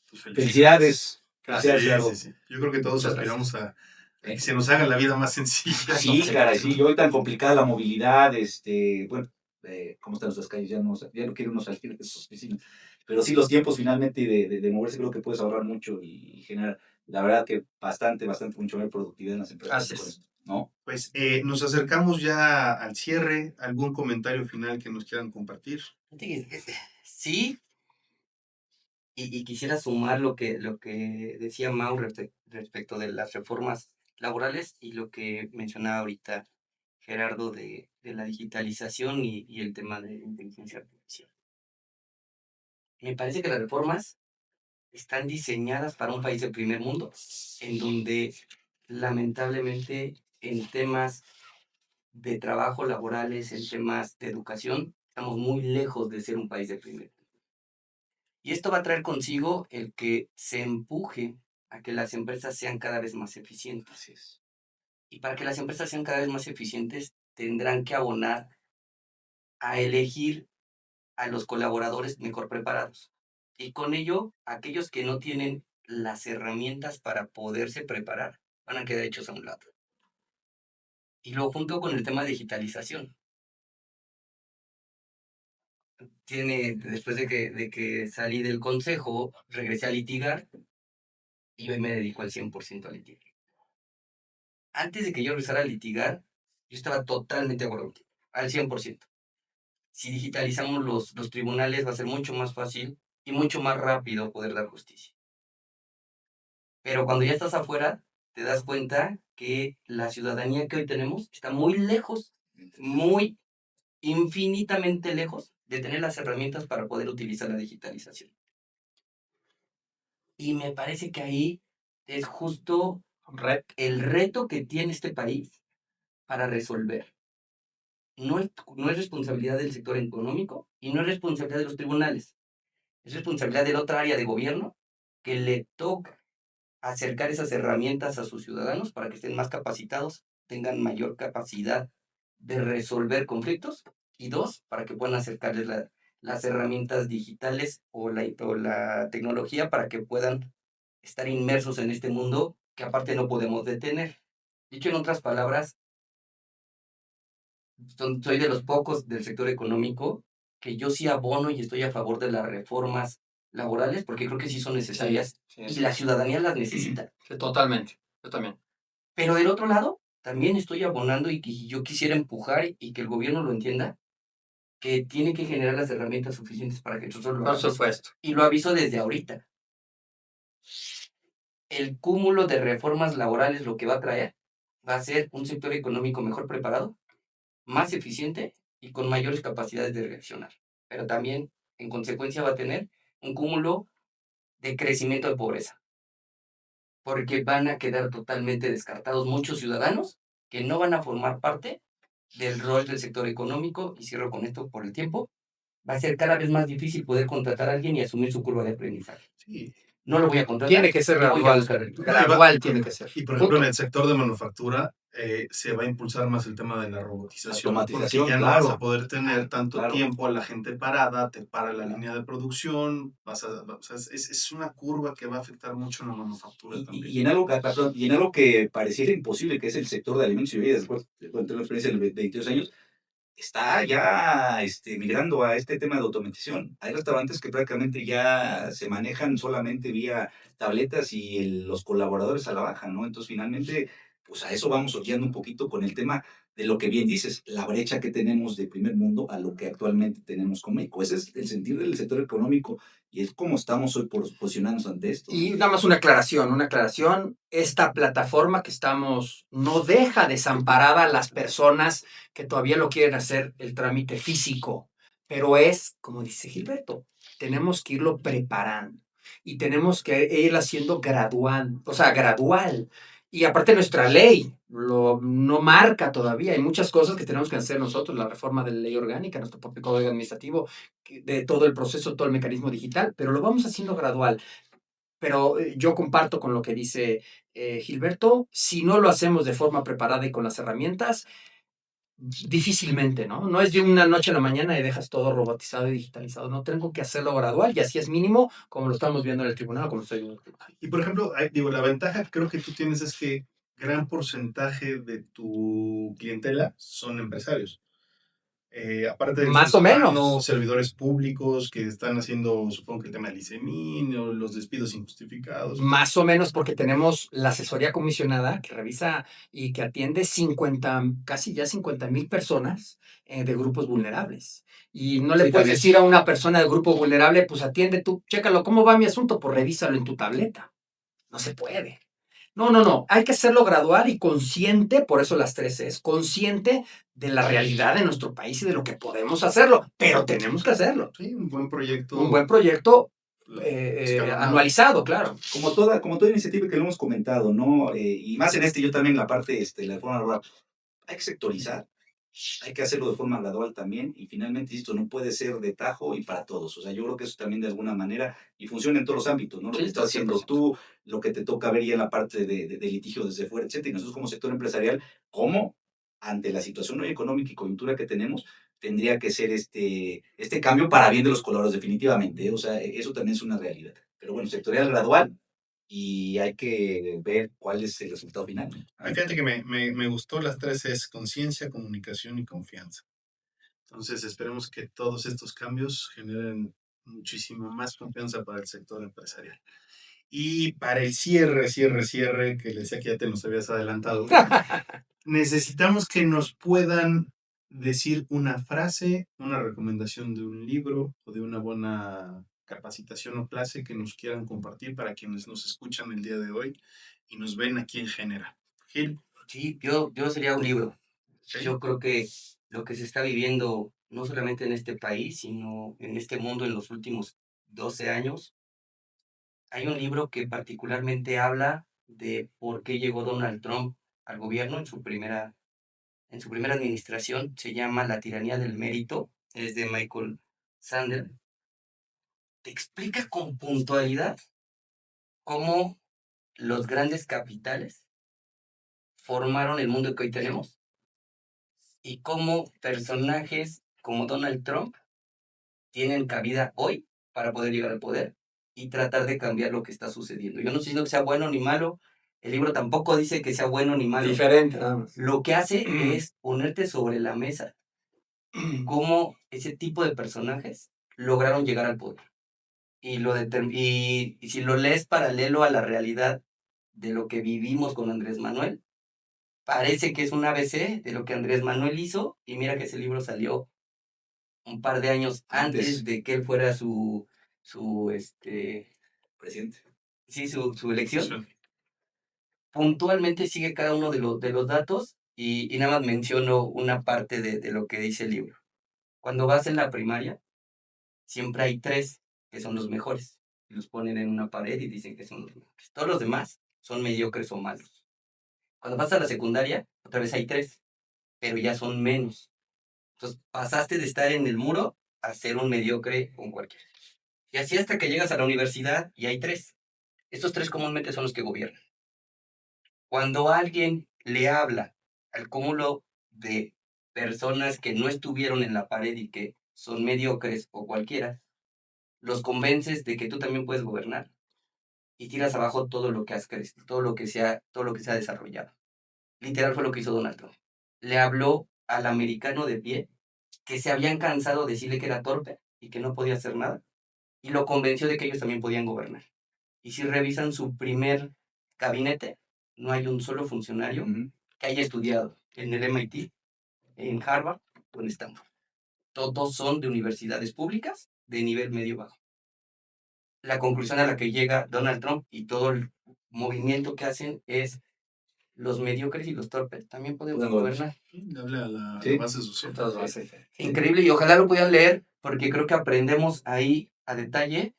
Pues Felicidades. Gracias. Sí, Gerardo. sí, sí. Yo creo que todos Muchas aspiramos a que ¿Eh? se nos haga la vida más sencilla. Sí, Sí, caray, sí. sí, y hoy tan complicada la movilidad, bueno, cómo están nuestras calles, ya no quiero uno salir de sus oficinas, pero sí los tiempos finalmente de moverse creo que puedes ahorrar mucho y generar, la verdad que bastante, mucho más productividad en las empresas Así con es. esto, ¿no? Pues nos acercamos ya al cierre. ¿Algún comentario final que nos quieran compartir? Sí, y quisiera sumar lo que decía Mau respecto de las reformas laborales y lo que mencionaba ahorita Gerardo de la digitalización y el tema de inteligencia artificial. Me parece que las reformas están diseñadas para un país de primer mundo, en donde lamentablemente en temas de trabajo laborales, en temas de educación, estamos muy lejos de ser un país de primer mundo. Y esto va a traer consigo el que se empuje a que las empresas sean cada vez más eficientes. Así es. Y para que las empresas sean cada vez más eficientes, tendrán que abonar a elegir a los colaboradores mejor preparados. Y con ello, aquellos que no tienen las herramientas para poderse preparar, van a quedar hechos a un lado. Y lo junto con el tema de digitalización. Después de que salí del consejo, regresé a litigar y hoy me dedico al 100% a litigar. Antes de que yo regresara a litigar, yo estaba totalmente de acuerdo contigo, al 100%. Si digitalizamos los tribunales, va a ser mucho más fácil y mucho más rápido poder dar justicia. Pero cuando ya estás afuera, te das cuenta que la ciudadanía que hoy tenemos está muy lejos, muy infinitamente lejos de tener las herramientas para poder utilizar la digitalización. Y me parece que ahí es justo el reto que tiene este país para resolver. No es responsabilidad del sector económico y no es responsabilidad de los tribunales. Es responsabilidad de la otra área de gobierno que le toca acercar esas herramientas a sus ciudadanos para que estén más capacitados, tengan mayor capacidad de resolver conflictos y dos, para que puedan acercarles las herramientas digitales o la tecnología para que puedan estar inmersos en este mundo que aparte no podemos detener. Dicho en otras palabras, soy de los pocos del sector económico que yo sí abono y estoy a favor de las reformas laborales porque creo que sí son necesarias y la ciudadanía las necesita. Sí, totalmente, yo también. Pero del otro lado, también estoy abonando y que yo quisiera empujar y que el gobierno lo entienda, que tiene que generar las herramientas suficientes para que nosotros lo Por hagamos. supuesto. Y lo aviso desde ahorita. El cúmulo de reformas laborales lo que va a traer va a ser un sector económico mejor preparado, más eficiente y con mayores capacidades de reaccionar. Pero también, en consecuencia, va a tener un cúmulo de crecimiento de pobreza, porque van a quedar totalmente descartados muchos ciudadanos que no van a formar parte del rol del sector económico, y cierro con esto por el tiempo, va a ser cada vez más difícil poder contratar a alguien y asumir su curva de aprendizaje. Sí. No lo voy a contratar. Tiene que ser yo voy a gradual. buscar el- Gradual tiene que ser. Y por ejemplo, en Punto. el sector de manufactura, se va a impulsar más el tema de la robotización, porque Automatización, ya no vas a claro. poder tener tanto Claro. tiempo a la gente parada, te para la Claro. línea de producción, o sea, es una curva que va a afectar mucho en la manufactura también. Y en algo, perdón, y en algo que pareciera imposible, que es el sector de alimentos y bebidas, después de tener la experiencia de 22 años, está ya migrando a este tema de automatización. Hay restaurantes que prácticamente ya se manejan solamente vía tabletas y los colaboradores a la baja, ¿no? Entonces, finalmente, pues a eso vamos orillando un poquito con el tema de lo que bien dices, la brecha que tenemos de primer mundo a lo que actualmente tenemos con México. Ese es el sentido del sector económico y es como estamos hoy por posicionarnos ante esto, ¿no? Y nada más una aclaración, esta plataforma que estamos no deja desamparada a las personas que todavía lo quieren hacer el trámite físico, pero es, como dice Gilberto, tenemos que irlo preparando y tenemos que ir haciendo gradual, o sea, gradual. Y aparte nuestra ley no marca todavía, hay muchas cosas que tenemos que hacer nosotros, la reforma de la ley orgánica, nuestro propio código administrativo, de todo el proceso, todo el mecanismo digital, pero lo vamos haciendo gradual. Pero yo comparto con lo que dice Gilberto, si no lo hacemos de forma preparada y con las herramientas, difícilmente, ¿no? No es de una noche a la mañana y dejas todo robotizado y digitalizado, no, tengo que hacerlo gradual y así es mínimo, como lo estamos viendo en el tribunal, como estoy viendo en el tribunal. Y por ejemplo, digo, la ventaja que creo que tú tienes es que gran porcentaje de tu clientela son empresarios. Aparte del Más o ciudadano, menos. servidores públicos que están haciendo, supongo que el tema del ICEMIN o los despidos injustificados. Más o menos porque tenemos la asesoría comisionada que revisa y que atiende 50, casi ya 50,000 personas de grupos vulnerables. Y no le Sí, puedes también. decir a una persona del grupo vulnerable, pues atiende tú, chécalo, ¿cómo va mi asunto? Pues revísalo en tu tableta. No se puede. No. Hay que hacerlo gradual y consciente, por eso las 3 es consciente de la realidad de nuestro país y de lo que podemos hacerlo, pero tenemos que hacerlo. Sí, un buen proyecto. Un buen proyecto escalonado. anualizado, claro. Como toda iniciativa que lo hemos comentado, ¿no? Y más en yo también la parte, la reforma laboral, hay que sectorizar, hay que hacerlo de forma gradual también, y finalmente, esto no puede ser de tajo y para todos. O sea, yo creo que eso también de alguna manera, y funciona en todos los ámbitos, ¿no? Lo Sí, que estás haciendo 100%. tú, lo que te toca ver ya en la parte de litigio desde fuera, etcétera. Y nosotros como sector empresarial, ¿cómo ante la situación hoy económica y coyuntura que tenemos, tendría que ser este cambio para bien de los colaboradores, definitivamente, ¿eh? O sea, eso también es una realidad. Pero bueno, sectorial gradual, y hay que ver cuál es el resultado final. Fíjate que me gustó las 3 es conciencia, comunicación y confianza. Entonces esperemos que todos estos cambios generen muchísimo más confianza para el sector empresarial. Y para el cierre, que le decía que ya te nos habías adelantado, necesitamos que nos puedan decir una frase, una recomendación de un libro o de una buena capacitación o clase que nos quieran compartir para quienes nos escuchan el día de hoy y nos ven aquí en Genera. Gil, Sí, yo sería un libro. ¿sí? Yo creo que lo que se está viviendo, no solamente en este país, sino en este mundo en los últimos 12 años, hay un libro que particularmente habla de por qué llegó Donald Trump al gobierno en su primera administración. Se llama La tiranía del mérito, es de Michael Sandel. Te explica con puntualidad cómo los grandes capitales formaron el mundo que hoy tenemos y cómo personajes como Donald Trump tienen cabida hoy para poder llegar al poder y tratar de cambiar lo que está sucediendo. Yo no estoy diciendo que sea bueno ni malo, el libro tampoco dice que sea bueno ni malo. Diferente, nada más. Lo que hace es ponerte sobre la mesa cómo ese tipo de personajes lograron llegar al poder. Y si lo lees paralelo a la realidad de lo que vivimos con Andrés Manuel, parece que es un ABC de lo que Andrés Manuel hizo, y mira que ese libro salió un par de años antes de que él fuera su Presidente. sí, su elección. Sí. Puntualmente sigue cada uno de los datos y nada más menciono una parte de lo que dice el libro. Cuando vas en la primaria, siempre hay 3 que son los mejores. Y los ponen en una pared y dicen que son los mejores. Todos los demás son mediocres o malos. Cuando vas a la secundaria, otra vez hay 3, pero ya son menos. Entonces pasaste de estar en el muro a ser un mediocre con cualquiera. Y así hasta que llegas a la universidad y hay 3. Estos 3 comúnmente son los que gobiernan. Cuando alguien le habla al cúmulo de personas que no estuvieron en la pared y que son mediocres o cualquiera, los convences de que tú también puedes gobernar y tiras abajo todo lo que has crecido, todo lo que se ha desarrollado. Literal fue lo que hizo Donald Trump. Le habló al americano de pie que se habían cansado de decirle que era torpe y que no podía hacer nada, y lo convenció de que ellos también podían gobernar. Y si revisan su primer gabinete, no hay un solo funcionario que haya estudiado en el MIT, en Harvard o en Stanford. Todos son de universidades públicas de nivel medio-bajo. La conclusión a la que llega Donald Trump y todo el movimiento que hacen es: los mediocres y los torpes también podemos gobernar. Habla a la Sí. base social. Increíble, y ojalá lo pudieran leer, porque creo que aprendemos ahí a detalle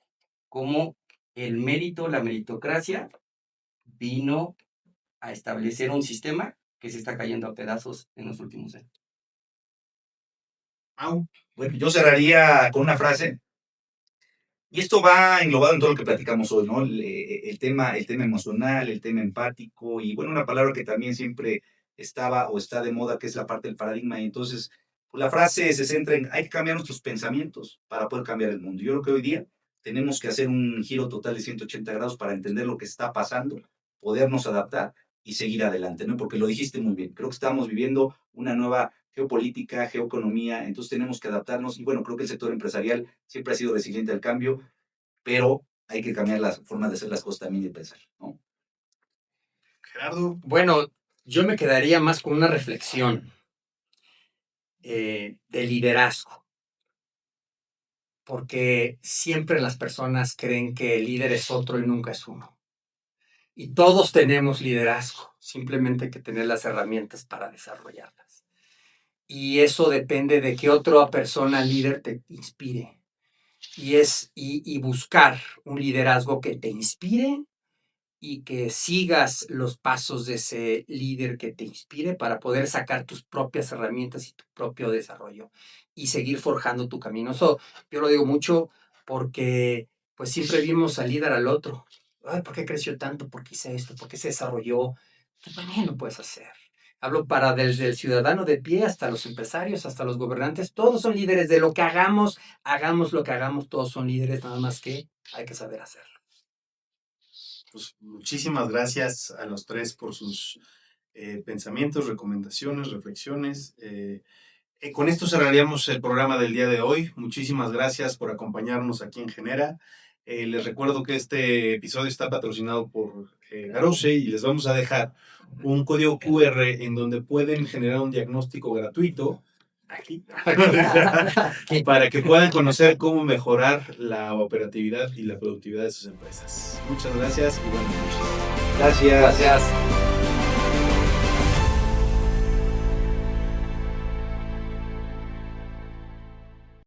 cómo el mérito, la meritocracia, vino a establecer un sistema que se está cayendo a pedazos en los últimos años. Bueno, yo cerraría con una frase, y esto va englobado en todo lo que platicamos hoy, ¿no? El tema emocional, el tema empático, y bueno, una palabra que también siempre estaba o está de moda, que es la parte del paradigma, y entonces pues, la frase se centra en: hay que cambiar nuestros pensamientos para poder cambiar el mundo. Yo creo que hoy día tenemos que hacer un giro total de 180 grados para entender lo que está pasando, podernos adaptar y seguir adelante, ¿no? Porque lo dijiste muy bien, creo que estamos viviendo una nueva geopolítica, geoeconomía, entonces tenemos que adaptarnos, y bueno, creo que el sector empresarial siempre ha sido resiliente al cambio, pero hay que cambiar las formas de hacer las cosas también y de pensar, ¿no? Gerardo. Bueno, yo me quedaría más con una reflexión de liderazgo, porque siempre las personas creen que el líder es otro y nunca es uno. Y todos tenemos liderazgo, simplemente hay que tener las herramientas para desarrollarlas. Y eso depende de que otra persona líder te inspire. Y buscar un liderazgo que te inspire y que sigas los pasos de ese líder que te inspire para poder sacar tus propias herramientas y tu propio desarrollo y seguir forjando tu camino. Eso yo lo digo mucho porque pues siempre vimos al líder al otro. Ay, ¿por qué creció tanto? ¿Por qué hice esto? ¿Por qué se desarrolló? Tú también lo puedes hacer. Hablo para desde el ciudadano de pie hasta los empresarios, hasta los gobernantes. Todos son líderes de lo que hagamos lo que hagamos, todos son líderes, nada más que hay que saber hacerlo. Pues muchísimas gracias a los tres por sus pensamientos, recomendaciones, reflexiones. Con esto cerraríamos el programa del día de hoy. Muchísimas gracias por acompañarnos aquí en Genera. Les recuerdo que este episodio está patrocinado por Garose y les vamos a dejar un código QR en donde pueden generar un diagnóstico gratuito aquí para que puedan conocer cómo mejorar la operatividad y la productividad de sus empresas. Muchas gracias y buenas noches. Gracias. Gracias.